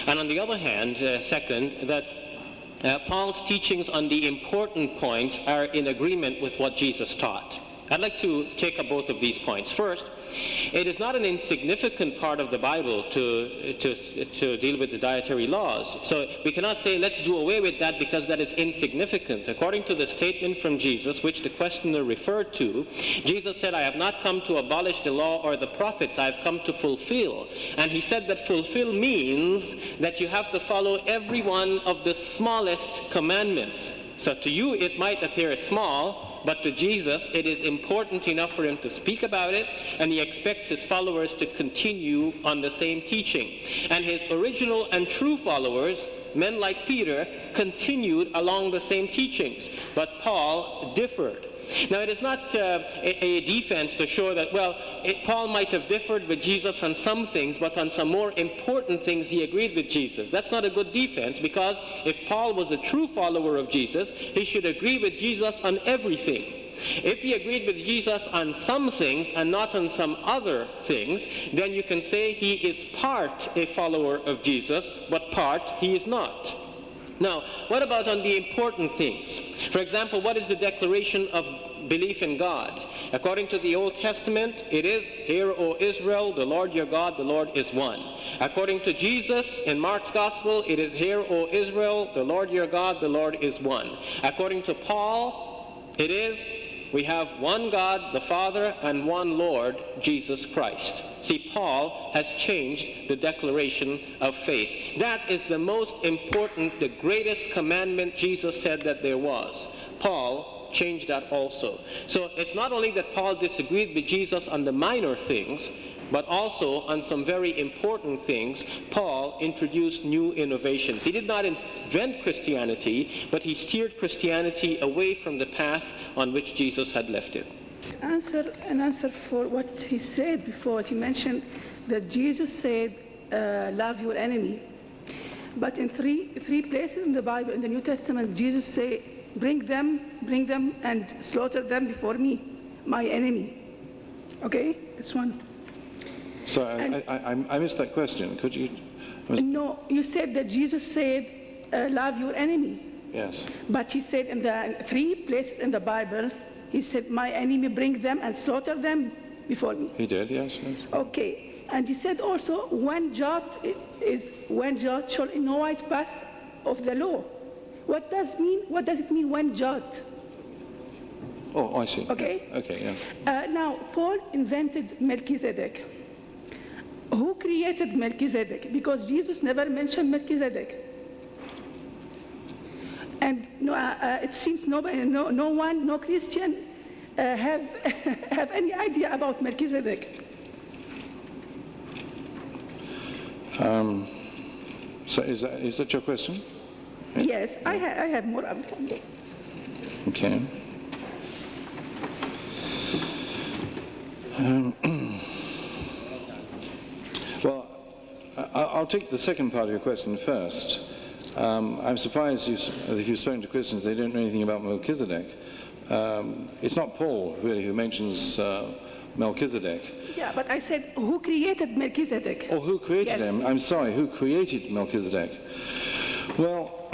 And on the other hand, second, that Paul's teachings on the important points are in agreement with what Jesus taught. I'd like to take up both of these points. First, it is not an insignificant part of the Bible to deal with the dietary laws. So we cannot say let's do away with that because that is insignificant. According to the statement from Jesus, which the questioner referred to, Jesus said, I have not come to abolish the law or the prophets, I have come to fulfill. And he said that fulfill means that you have to follow every one of the smallest commandments. So to you it might appear small, but to Jesus, it is important enough for him to speak about it, and he expects his followers to continue on the same teaching. And his original and true followers, men like Peter, continued along the same teachings, but Paul differed. Now, it is not a defense to show that, Paul might have differed with Jesus on some things, but on some more important things he agreed with Jesus. That's not a good defense, because if Paul was a true follower of Jesus, he should agree with Jesus on everything. If he agreed with Jesus on some things and not on some other things, then you can say he is part a follower of Jesus, but part he is not. Now, what about on the important things? For example, what is the declaration of belief in God? According to the Old Testament, it is, Hear, O Israel, the Lord your God, the Lord is one. According to Jesus, in Mark's Gospel, it is, Hear, O Israel, the Lord your God, the Lord is one. According to Paul, it is, we have one God, the Father, and one Lord, Jesus Christ. See, Paul has changed the declaration of faith. That is the most important, the greatest commandment Jesus said that there was. Paul changed that also. So it's not only that Paul disagreed with Jesus on the minor things, but also on some very important things, Paul introduced new innovations. He did not invent Christianity, but he steered Christianity away from the path on which Jesus had left it. An answer for what he said before. He mentioned that Jesus said, love your enemy. But in three places in the Bible, in the New Testament, Jesus said, bring them and slaughter them before me, my enemy. Okay, that's one. So I missed that question. Could you? No, you said that Jesus said, love your enemy. Yes. But he said in the 3 places in the Bible, he said, my enemy, bring them and slaughter them before me. He did, yes. Okay. And he said also, one jot shall in no wise pass of the law. What does it mean, one jot? Oh, I see. Okay. Okay, yeah. Now, Paul invented Melchizedek. Who created Melchizedek? Because Jesus never mentioned Melchizedek. And it seems no Christian have any idea about Melchizedek. So is that your question? Yes, I have more understanding. Okay. Well, I'll take the second part of your question first. I'm surprised if you've spoken to Christians, they don't know anything about Melchizedek. It's not Paul, really, who mentions Melchizedek. Yeah, but I said, who created Melchizedek? Or who created Yes. him? I'm sorry, who created Melchizedek? Well,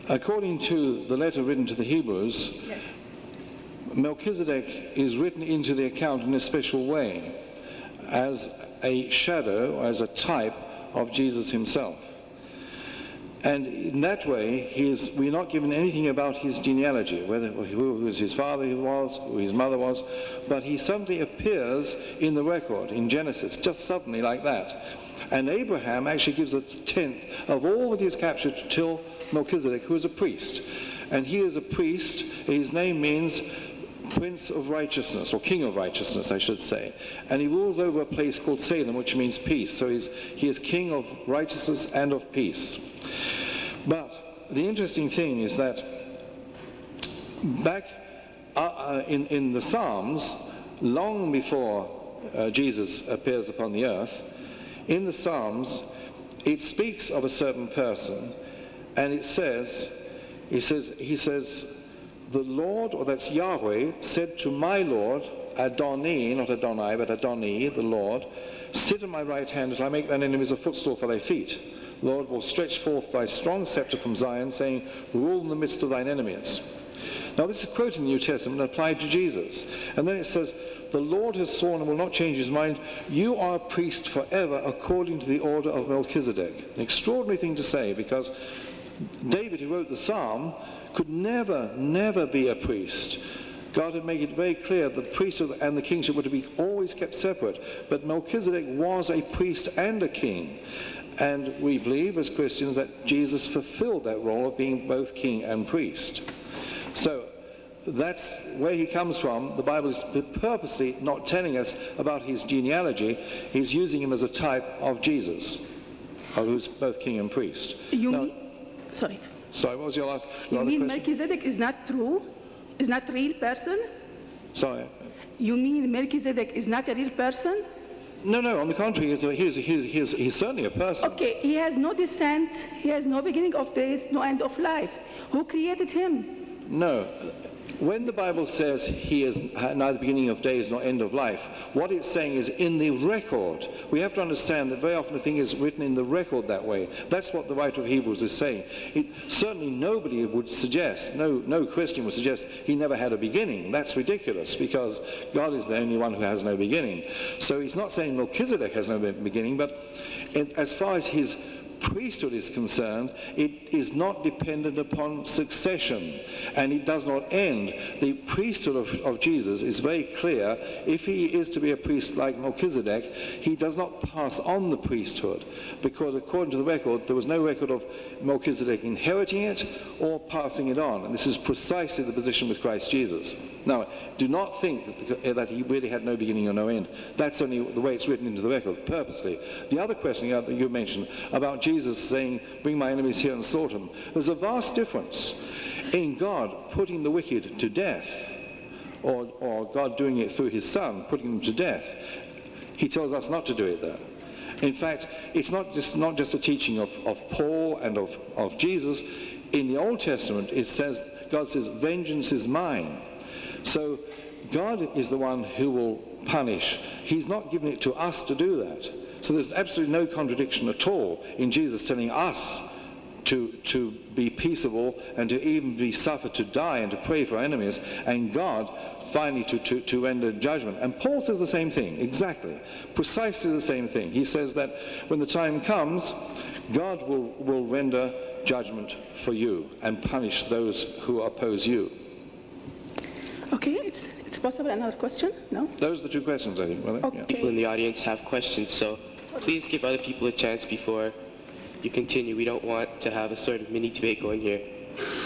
according to the letter written to the Hebrews, Yes. Melchizedek is written into the account in a special way, as a shadow, as a type of Jesus himself. And in that way, we're not given anything about his genealogy, who his father was, who his mother was, but he suddenly appears in the record, in Genesis, just suddenly like that. And Abraham actually gives a tenth of all that is captured till Melchizedek, who is a priest. And he is a priest, his name means Prince of Righteousness, or King of Righteousness, I should say. And he rules over a place called Salem, which means peace. So he is King of Righteousness and of peace. But the interesting thing is that back in the Psalms, long before Jesus appears upon the earth, in the Psalms, it speaks of a certain person, and he says, the Lord, or that's Yahweh, said to my Lord, Adoni, not Adonai, but Adoni, the Lord, sit at my right hand until I make thine enemies a footstool for thy feet. Lord will stretch forth thy strong scepter from Zion, saying, rule in the midst of thine enemies. Now this is quoted in the New Testament and applied to Jesus. And then it says, the Lord has sworn and will not change his mind. You are a priest forever according to the order of Melchizedek. An extraordinary thing to say, because David, who wrote the psalm, could never be a priest. God had made it very clear that the priesthood and the kingship were to be always kept separate. But Melchizedek was a priest and a king. And we believe as Christians that Jesus fulfilled that role of being both king and priest. So that's where he comes from. The Bible is purposely not telling us about his genealogy. He's using him as a type of Jesus, who's both king and priest. Sorry, what was your last you mean question? Melchizedek is not true? Is not a real person? Sorry. You mean Melchizedek is not a real person? No, on the contrary, he's certainly a person. Okay, he has no descent, he has no beginning of days, no end of life. Who created him? No. When the Bible says he is neither beginning of days nor end of life, what it's saying is in the record. We have to understand that very often the thing is written in the record that way. That's what the writer of Hebrews is saying. Certainly nobody would suggest, no Christian would suggest he never had a beginning. That's ridiculous, because God is the only one who has no beginning. So he's not saying Melchizedek has no beginning, but as far as his priesthood is concerned, it is not dependent upon succession, and it does not end. The priesthood of Jesus is very clear. If he is to be a priest like Melchizedek, he does not pass on the priesthood, because according to the record, there was no record of Melchizedek inheriting it or passing it on. And this is precisely the position with Christ Jesus. Now, do not think that he really had no beginning or no end. That's only the way it's written into the record, purposely. The other question that you mentioned about Jesus saying, bring my enemies here and slaughter them. There's a vast difference in God putting the wicked to death, or God doing it through his Son, putting them to death. He tells us not to do it, though. In fact, it's not just a teaching of Paul and of Jesus. In the Old Testament, God says, vengeance is mine. So God is the one who will punish. He's not given it to us to do that. So there's absolutely no contradiction at all in Jesus telling us to be peaceable and to even be suffered to die and to pray for enemies, and God finally to render judgment. And Paul says the same thing, exactly, precisely the same thing. He says that when the time comes, God will render judgment for you and punish those who oppose you. Okay, it's possible another question? No? Those are the two questions, I think, were they? Okay. People in the audience have questions, so please give other people a chance before you continue. We don't want to have a sort of mini debate going here.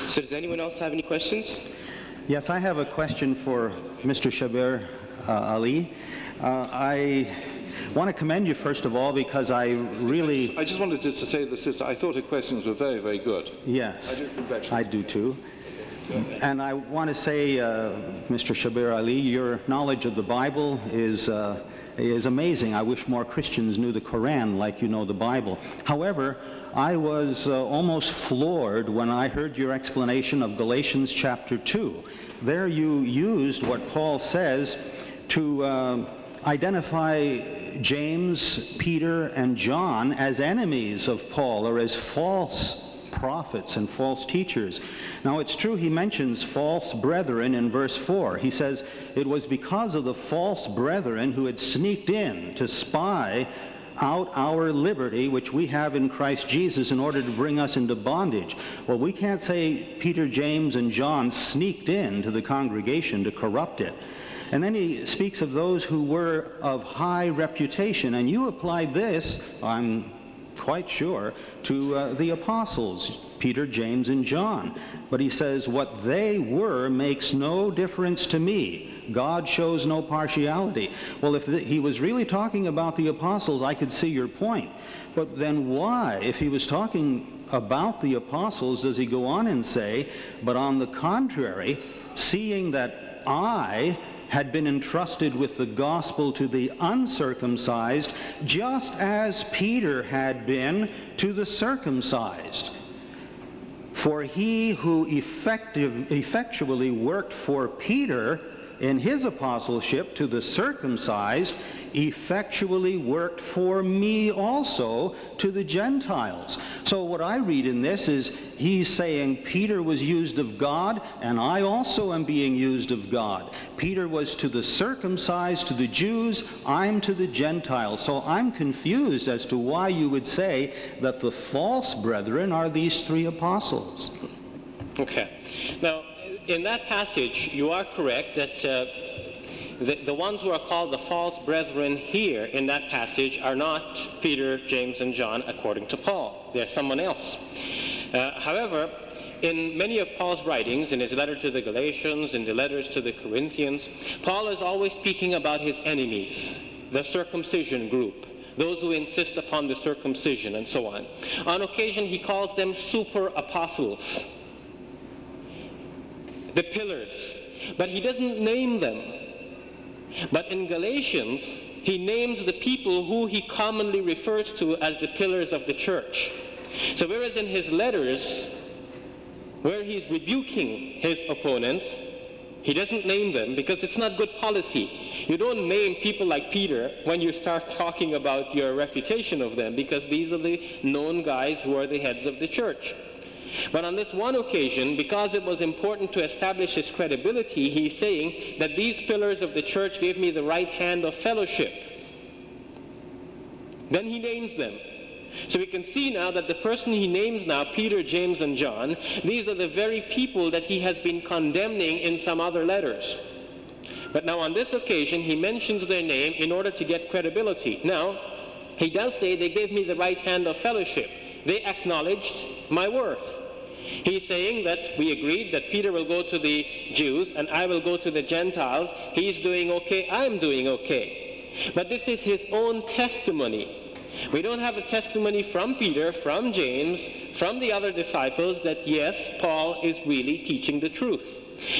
So does anyone else have any questions? Yes, I have a question for Mr. Shabir Ali. I want to commend you, first of all, because I just wanted to say to the sister, I thought her questions were very, very good. Yes, I do congratulate I do too. And I want to say, Mr. Shabir Ali, your knowledge of the Bible is amazing. I wish more Christians knew the Quran like you know the Bible. However, I was almost floored when I heard your explanation of Galatians chapter 2. There you used what Paul says to identify James, Peter, and John as enemies of Paul, or as false prophets and false teachers. Now, it's true he mentions false brethren in verse 4. He says, it was because of the false brethren who had sneaked in to spy out our liberty, which we have in Christ Jesus, in order to bring us into bondage. Well, we can't say Peter, James, and John sneaked in to the congregation to corrupt it. And then he speaks of those who were of high reputation. And you applied this, I'm quite sure, to the apostles, Peter, James, and John. But he says, what they were makes no difference to me. God shows no partiality. Well, if he was really talking about the apostles, I could see your point. But then why, if he was talking about the apostles, does he go on and say, but on the contrary, seeing that I had been entrusted with the gospel to the uncircumcised, just as Peter had been to the circumcised. For he who effectually worked for Peter in his apostleship to the circumcised effectually worked for me also to the Gentiles. So what I read in this is he's saying Peter was used of God, and I also am being used of God. Peter was to the circumcised, to the Jews, I'm to the Gentiles. So I'm confused as to why you would say that the false brethren are these three apostles. Okay. Now, in that passage, you are correct that the ones who are called the false brethren here in that passage are not Peter, James, and John, according to Paul. They're someone else. However, in many of Paul's writings, in his letter to the Galatians, in the letters to the Corinthians, Paul is always speaking about his enemies, the circumcision group, those who insist upon the circumcision, and so on. On occasion, he calls them super apostles, the pillars, but he doesn't name them. But in Galatians, he names the people who he commonly refers to as the pillars of the church. So whereas in his letters, where he's rebuking his opponents, he doesn't name them because it's not good policy. You don't name people like Peter when you start talking about your refutation of them, because these are the known guys who are the heads of the church. But on this one occasion, because it was important to establish his credibility, he's saying that these pillars of the church gave me the right hand of fellowship. Then he names them. So we can see now that the person he names now, Peter, James, and John, these are the very people that he has been condemning in some other letters. But now on this occasion, he mentions their name in order to get credibility. Now, he does say they gave me the right hand of fellowship. They acknowledged my worth. He's saying that we agreed that Peter will go to the Jews and I will go to the Gentiles. He's doing okay, I'm doing okay. But this is his own testimony. We don't have a testimony from Peter, from James, from the other disciples that yes, Paul is really teaching the truth.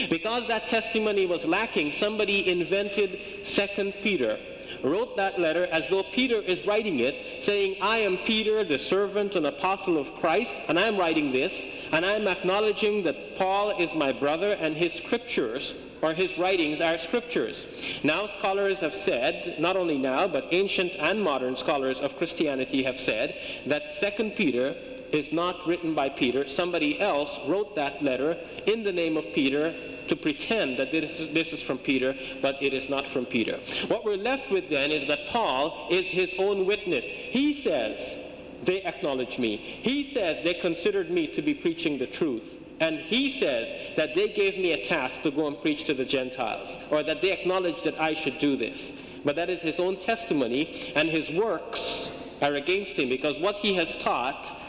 Because that testimony was lacking, somebody invented 2 Peter, wrote that letter as though Peter is writing it, saying, I am Peter, the servant and apostle of Christ, and I'm writing this, and I'm acknowledging that Paul is my brother and his scriptures, or his writings are scriptures. Now scholars have said, not only now, but ancient and modern scholars of Christianity have said, that 2 Peter is not written by Peter. Somebody else wrote that letter in the name of Peter to pretend that this is from Peter, but it is not from Peter. What we're left with then is that Paul is his own witness. He says, they acknowledge me. He says they considered me to be preaching the truth. And he says that they gave me a task to go and preach to the Gentiles, or that they acknowledged that I should do this. But that is his own testimony, and his works are against him, because what he has taught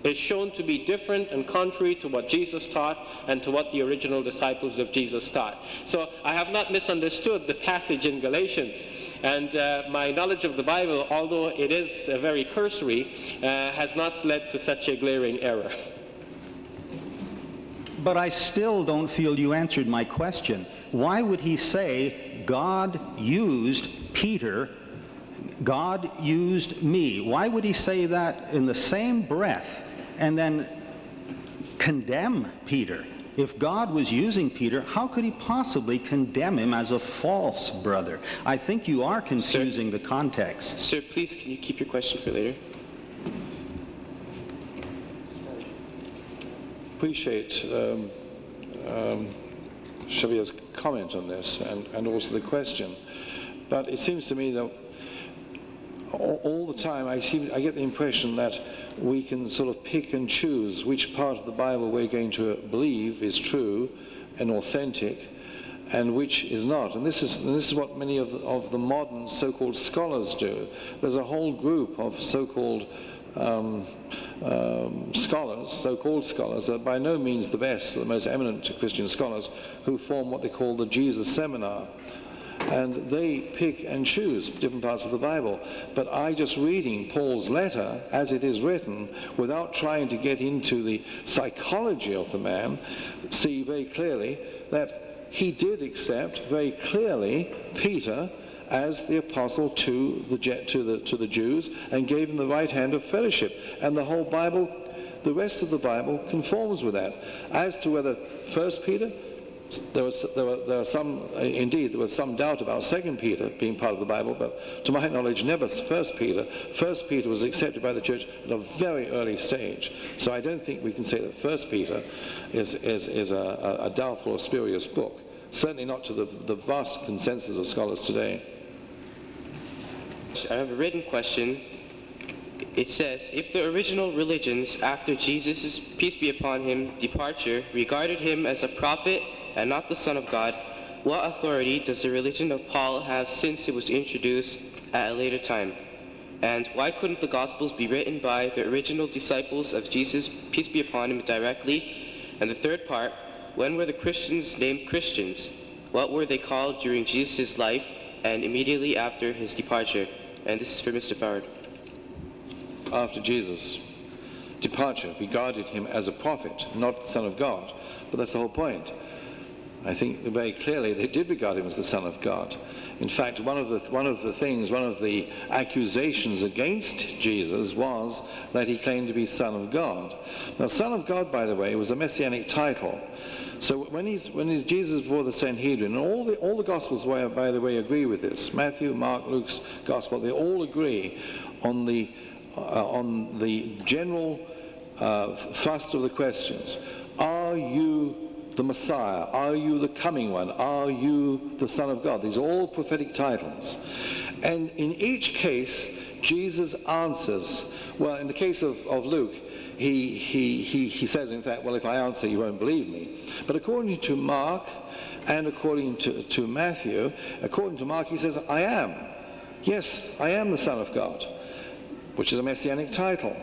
is shown to be different and contrary to what Jesus taught and to what the original disciples of Jesus taught. So I have not misunderstood the passage in Galatians, and my knowledge of the Bible, although it is very cursory, has not led to such a glaring error. But I still don't feel you answered my question. Why would he say, God used Peter, God used me? Why would he say that in the same breath and then condemn Peter? If God was using Peter, how could he possibly condemn him as a false brother? I think you are confusing the context. Sir, please, can you keep your question for later? Appreciate Shabir's comment on this and also the question. But it seems to me that all the time I get the impression that we can sort of pick and choose which part of the Bible we're going to believe is true and authentic and which is not. And this is what many of the modern so-called scholars do. There's a whole group of so-called scholars, so-called scholars, that are by no means the best, the most eminent Christian scholars, who form what they call the Jesus Seminar. And they pick and choose different parts of the Bible. But I, just reading Paul's letter as it is written, without trying to get into the psychology of the man, see very clearly that he did accept very clearly Peter as the apostle to the Jews, and gave him the right hand of fellowship. And the whole Bible, the rest of the Bible, conforms with that. As to whether 1 Peter, there was some doubt about 2 Peter being part of the Bible, but to my knowledge, never 1 Peter. 1 Peter was accepted by the church at a very early stage. So I don't think we can say that 1 Peter is a doubtful or spurious book. Certainly not to the vast consensus of scholars today. I have a written question. It says, if the original religions after Jesus' peace be upon him departure regarded him as a prophet and not the Son of God, what authority does the religion of Paul have since it was introduced at a later time? And why couldn't the Gospels be written by the original disciples of Jesus, peace be upon him, directly? And the third part, when were the Christians named Christians? What were they called during Jesus' life and immediately after his departure? And this is for Mr. Boward. After Jesus' departure, regarded him as a prophet, not the Son of God. But that's the whole point. I think very clearly they did regard him as the Son of God. In fact, one of the accusations against Jesus was that he claimed to be Son of God. Now, Son of God, by the way, was a messianic title. So when Jesus before the Sanhedrin, and all the Gospels, by the way, agree with this. Matthew, Mark, Luke's Gospel, they all agree on the general thrust of the questions. Are you the Messiah? Are you the coming one? Are you the Son of God? These are all prophetic titles. And in each case, Jesus answers. Well, in the case of Luke, he says, in fact, well, if I answer, you won't believe me. But according to Mark and according to Matthew, according to Mark, he says, I am. Yes, I am the Son of God, which is a messianic title.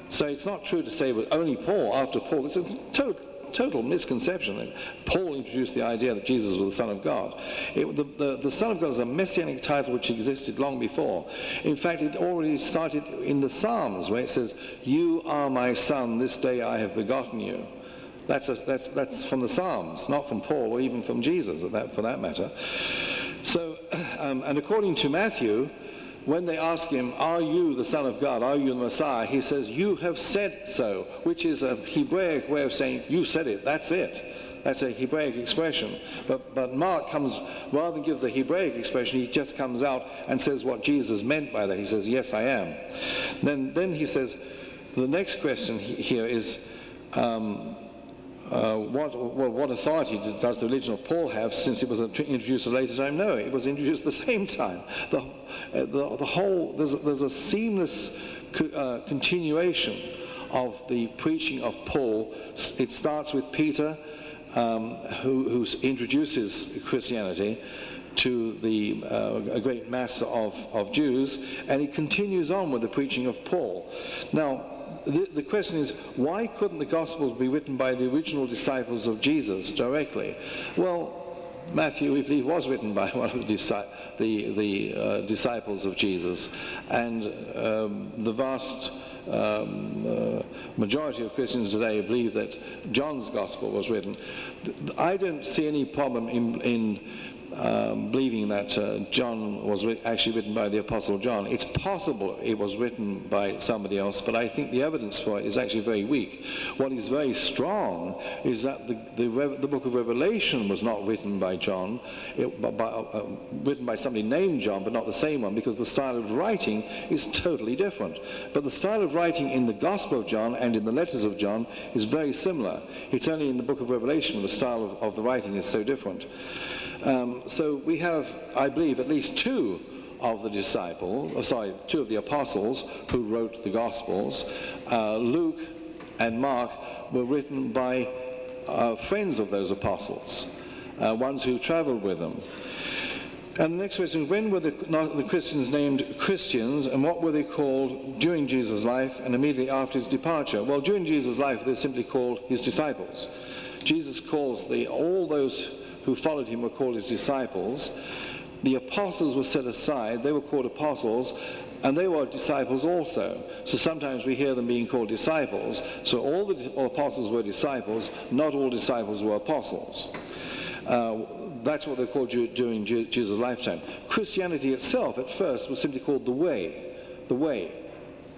So it's not true to say, but only Paul, after Paul. It's a total misconception. Paul introduced the idea that Jesus was the Son of God. The Son of God is a messianic title which existed long before. In fact, it already started in the Psalms, where it says, "You are my Son, this day I have begotten you." That's from the Psalms, not from Paul or even from Jesus, for that matter. So, and according to Matthew, when they ask him, are you the Son of God, are you the Messiah, he says, you have said so, which is a Hebraic way of saying, you said it, that's it. That's a Hebraic expression. But Mark comes, rather than give the Hebraic expression, he just comes out and says what Jesus meant by that. He says, yes, I am. Then he says, The next question here is, what authority does the religion of Paul have, since it was introduced at a later time? No, it was introduced at the same time. The whole, there's a seamless continuation of the preaching of Paul. It starts with Peter, who introduces Christianity to a great master of Jews, and it continues on with the preaching of Paul. Now, the question is, why couldn't the Gospels be written by the original disciples of Jesus directly? Well, Matthew, we believe, was written by one of the disciples of Jesus, and the vast majority of Christians today believe that John's Gospel was written. I don't see any problem in believing that John was actually written by the Apostle John. It's possible it was written by somebody else, but I think the evidence for it is actually very weak. What is very strong is that the book of Revelation was not written by John, written by somebody named John, but not the same one, because the style of writing is totally different. But the style of writing in the Gospel of John and in the letters of John is very similar. It's only in the book of Revelation the style of the writing is so different. So we have, I believe, at least two of the apostles who wrote the Gospels. Luke and Mark were written by friends of those apostles, ones who traveled with them. And the next question, when were the Christians named Christians, and what were they called during Jesus' life and immediately after his departure? Well, during Jesus' life, they're simply called his disciples. Jesus calls all those who followed him were called his disciples. The apostles were set aside. They were called apostles, and they were disciples also. So sometimes we hear them being called disciples. So all the apostles were disciples. Not all disciples were apostles. That's what they're called during Jesus' lifetime. Christianity itself at first was simply called the way. The way.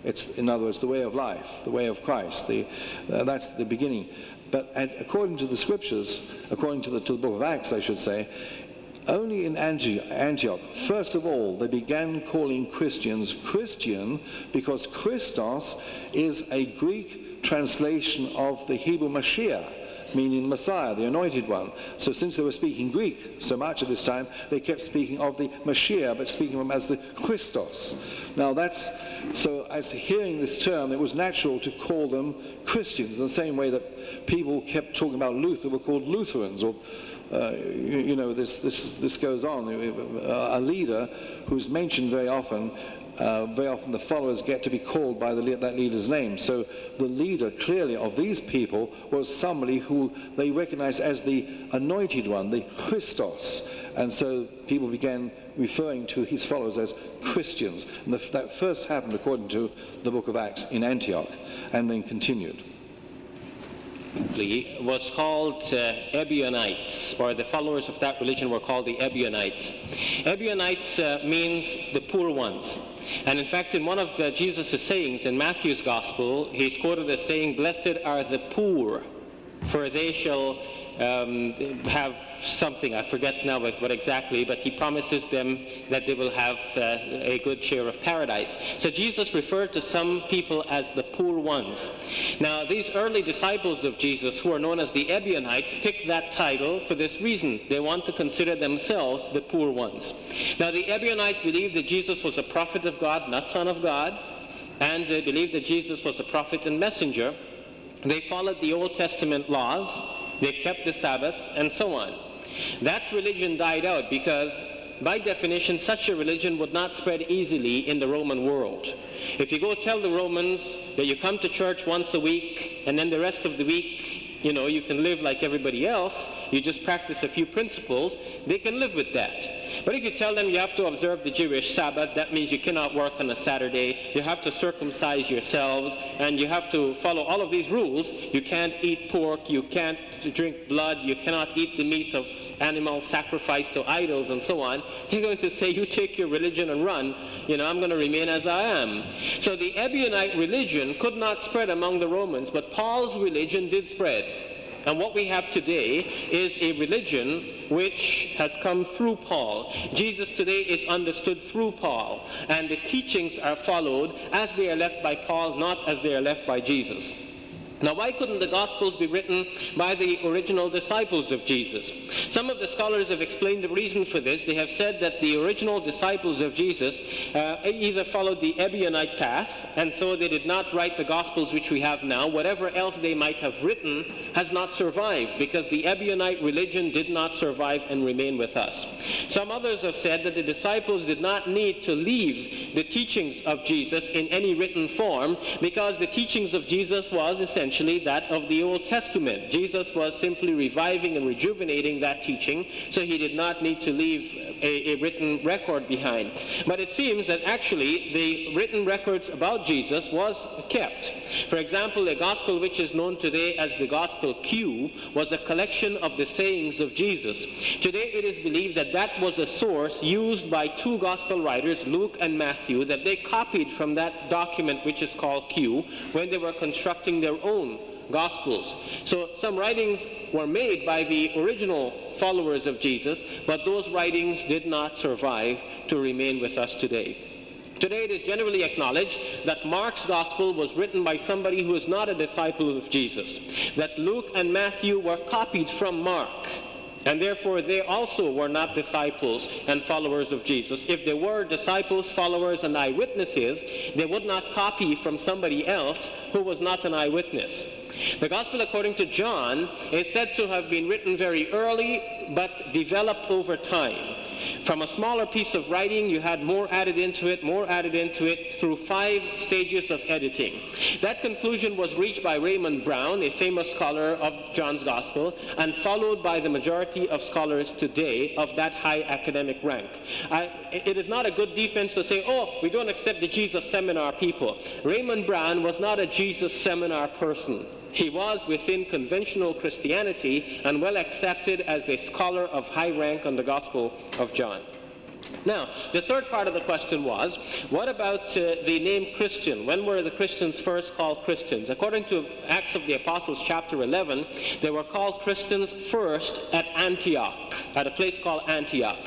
It's, in other words, the way of life, the way of Christ. That's the beginning. But according to the scriptures, according to the book of Acts, I should say, only in Antioch, first of all, they began calling Christians Christian, because Christos is a Greek translation of the Hebrew Mashiach, meaning Messiah, the anointed one. So since they were speaking Greek so much at this time, they kept speaking of the Mashiach, but speaking of him as the Christos. Now so as hearing this term, it was natural to call them Christians, in the same way that people kept talking about Luther were called Lutherans, or this goes on. A leader who's mentioned very often the followers get to be called by that leader's name. So the leader, clearly, of these people was somebody who they recognized as the anointed one, the Christos. And so people began referring to his followers as Christians. And that first happened, according to the book of Acts, in Antioch, and then continued. Was called Ebionites, or the followers of that religion were called the Ebionites. Ebionites means the poor ones. And in fact, in one of Jesus' sayings in Matthew's Gospel, he's quoted as saying, "Blessed are the poor, for they shall have something." I forget now what exactly, but he promises them that they will have a good share of paradise. So Jesus referred to some people as the poor ones. Now, these early disciples of Jesus, who are known as the Ebionites, picked that title for this reason. They want to consider themselves the poor ones. Now, the Ebionites believed that Jesus was a prophet of God, not Son of God, and they believed that Jesus was a prophet and messenger. They followed the Old Testament laws. They kept the Sabbath, and so on. That religion died out because, by definition, such a religion would not spread easily in the Roman world. If you go tell the Romans that you come to church once a week, and then the rest of the week, you can live like everybody else, you just practice a few principles, they can live with that. But if you tell them you have to observe the Jewish Sabbath, that means you cannot work on a Saturday, you have to circumcise yourselves, and you have to follow all of these rules. You can't eat pork, you can't drink blood, you cannot eat the meat of animals sacrificed to idols, and so on. They're going to say, you take your religion and run, I'm going to remain as I am. So the Ebionite religion could not spread among the Romans, but Paul's religion did spread. And what we have today is a religion which has come through Paul. Jesus today is understood through Paul, and the teachings are followed as they are left by Paul, not as they are left by Jesus. Now, why couldn't the Gospels be written by the original disciples of Jesus? Some of the scholars have explained the reason for this. They have said that the original disciples of Jesus either followed the Ebionite path, and so they did not write the Gospels which we have now. Whatever else they might have written has not survived, because the Ebionite religion did not survive and remain with us. Some others have said that the disciples did not need to leave the teachings of Jesus in any written form, because the teachings of Jesus was essentially that of the Old Testament. Jesus was simply reviving and rejuvenating that teaching, so he did not need to leave a written record behind. But it seems that actually the written records about Jesus was kept. For example, the gospel which is known today as the Gospel Q was a collection of the sayings of Jesus. Today it is believed that that was a source used by two gospel writers, Luke and Matthew, that they copied from that document which is called Q when they were constructing their own Gospels. So some writings were made by the original followers of Jesus, but those writings did not survive to remain with us today. Today it is generally acknowledged that Mark's Gospel was written by somebody who is not a disciple of Jesus, that Luke and Matthew were copied from Mark, and therefore they also were not disciples and followers of Jesus. If they were disciples, followers, and eyewitnesses, they would not copy from somebody else who was not an eyewitness. The Gospel according to John is said to have been written very early, but developed over time. From a smaller piece of writing, you had more added into it through 5 stages of editing. That conclusion was reached by Raymond Brown, a famous scholar of John's Gospel, and followed by the majority of scholars today of that high academic rank. It is not a good defense to say, oh, we don't accept the Jesus seminar people. Raymond Brown was not a Jesus seminar person. He was within conventional Christianity and well accepted as a scholar of high rank on the Gospel of John. Now, the third part of the question was, what about the name Christian? When were the Christians first called Christians? According to Acts of the Apostles chapter 11, they were called Christians first at Antioch, at a place called Antioch.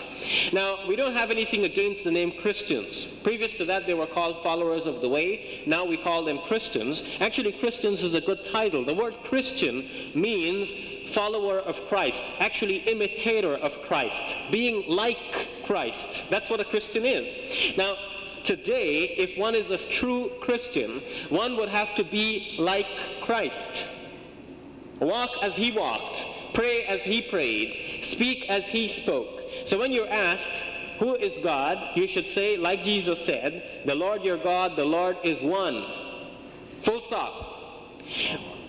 Now, we don't have anything against the name Christians. Previous to that, they were called followers of the way. Now we call them Christians. Actually, Christians is a good title. The word Christian means follower of Christ, actually imitator of Christ, being like Christ. That's what a Christian is. Now, today, if one is a true Christian, one would have to be like Christ. Walk as he walked, pray as he prayed, speak as he spoke. So when you're asked, who is God? You should say, like Jesus said, the Lord your God, the Lord is one. Full stop.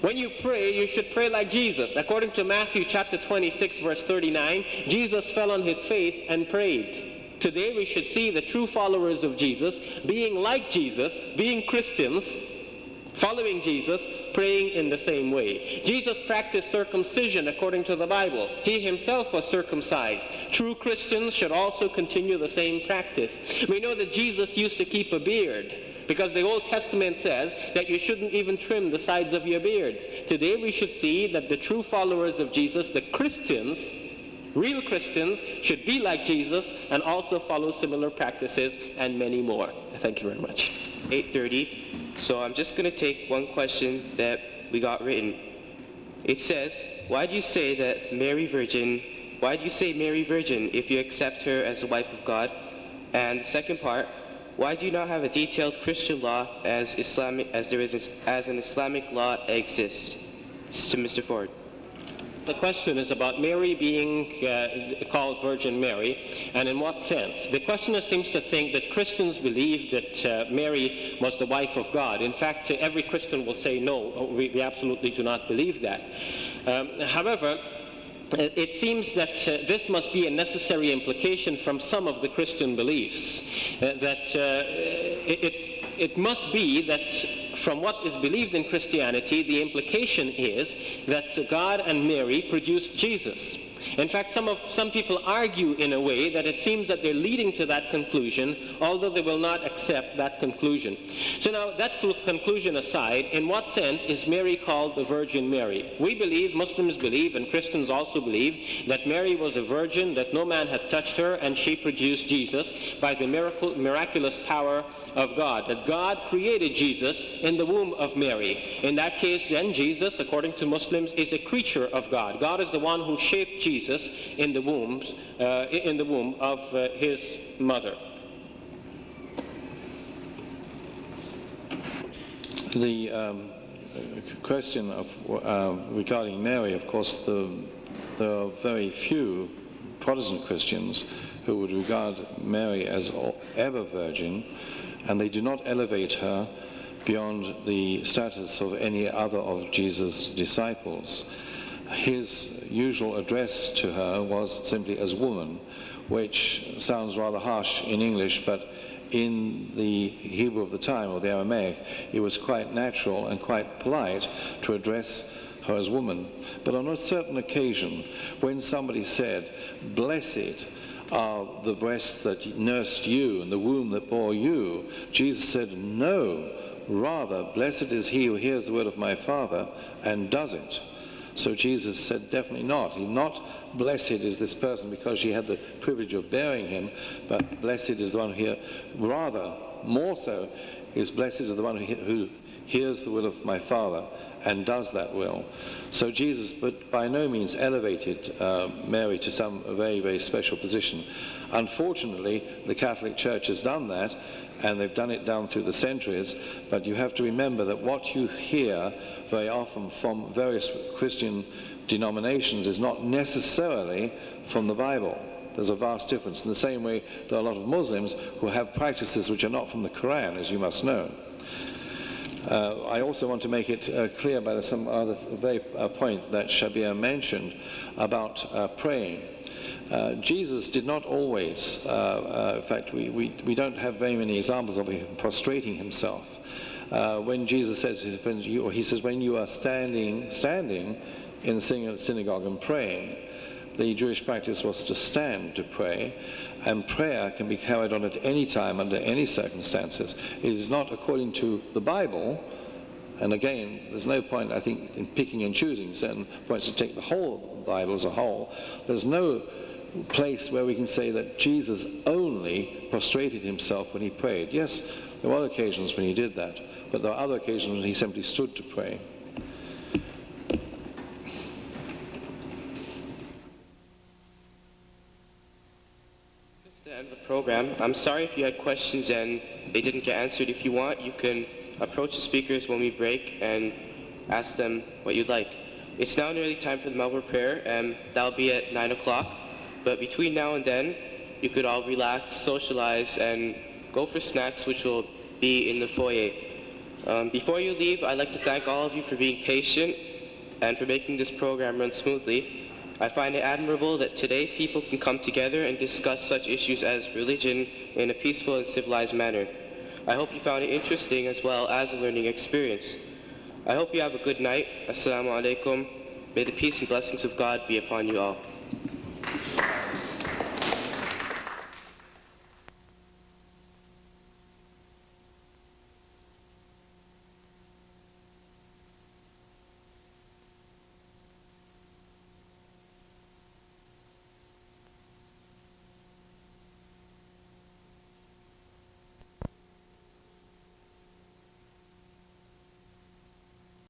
When you pray, you should pray like Jesus. According to Matthew chapter 26, verse 39, Jesus fell on his face and prayed. Today we should see the true followers of Jesus being like Jesus, being Christians, following Jesus, praying in the same way. Jesus practiced circumcision according to the Bible. He himself was circumcised. True Christians should also continue the same practice. We know that Jesus used to keep a beard, because the Old Testament says that you shouldn't even trim the sides of your beards. Today we should see that the true followers of Jesus, the Christians, real Christians, should be like Jesus and also follow similar practices and many more. Thank you very much. 8:30. So I'm just going to take one question that we got written. It says, why do you say Mary Virgin if you accept her as the wife of God? And the second part, why do you not have a detailed Christian law as an Islamic law exists? This is to Mr. Ford. The question is about Mary being called Virgin Mary, and in what sense? The questioner seems to think that Christians believe that Mary was the wife of God. In fact, every Christian will say, no, we absolutely do not believe that. However, it seems that this must be a necessary implication from some of the Christian beliefs, that it must be that from what is believed in Christianity, the implication is that God and Mary produced Jesus. In fact, some people argue in a way that it seems that they're leading to that conclusion, although they will not accept that conclusion. So now, that conclusion aside, in what sense is Mary called the Virgin Mary? We believe, Muslims believe, and Christians also believe, that Mary was a virgin, that no man had touched her, and she produced Jesus by the miraculous power of God, that God created Jesus in the womb of Mary. In that case, then, Jesus, according to Muslims, is a creature of God. God is the one who shaped Jesus in the womb of his mother. The question of regarding Mary, of course, there are very few Protestant Christians who would regard Mary as ever virgin, and they do not elevate her beyond the status of any other of Jesus' disciples. His usual address to her was simply as woman, which sounds rather harsh in English, but in the Hebrew of the time, or the Aramaic, it was quite natural and quite polite to address her as woman. But on a certain occasion, when somebody said, "Blessed are the breasts that nursed you and the womb that bore you," Jesus said, "No, rather, blessed is he who hears the word of my Father and does it." So Jesus said, definitely not. Not blessed is this person because she had the privilege of bearing him, but blessed is the one who rather, more so, is blessed is the one who hears the will of my Father and does that will. So Jesus, but by no means elevated Mary to some very, very special position. Unfortunately, the Catholic Church has done that, and they've done it down through the centuries, but you have to remember that what you hear very often from various Christian denominations is not necessarily from the Bible. There's a vast difference. In the same way, there are a lot of Muslims who have practices which are not from the Quran, as you must know. I also want to make it clear by some other very point that Shabir mentioned about praying. Jesus did not always, in fact, we don't have very many examples of him prostrating himself. When Jesus says, he says, when you are standing in the synagogue and praying, the Jewish practice was to stand to pray, and prayer can be carried on at any time, under any circumstances. It is not according to the Bible, and again, there's no point, I think, in picking and choosing certain points to take the whole Bible as a whole. There's no place where we can say that Jesus only prostrated himself when he prayed. Yes, there were occasions when he did that, but there are other occasions when he simply stood to pray. End the program. I'm sorry if you had questions and they didn't get answered. If you want, you can approach the speakers when we break and ask them what you'd like. It's now nearly time for the Melbourne prayer, and that'll be at 9 o'clock. But between now and then, you could all relax, socialize, and go for snacks, which will be in the foyer. Before you leave, I'd like to thank all of you for being patient and for making this program run smoothly. I find it admirable that today people can come together and discuss such issues as religion in a peaceful and civilized manner. I hope you found it interesting as well as a learning experience. I hope you have a good night. Assalamu alaikum. May the peace and blessings of God be upon you all.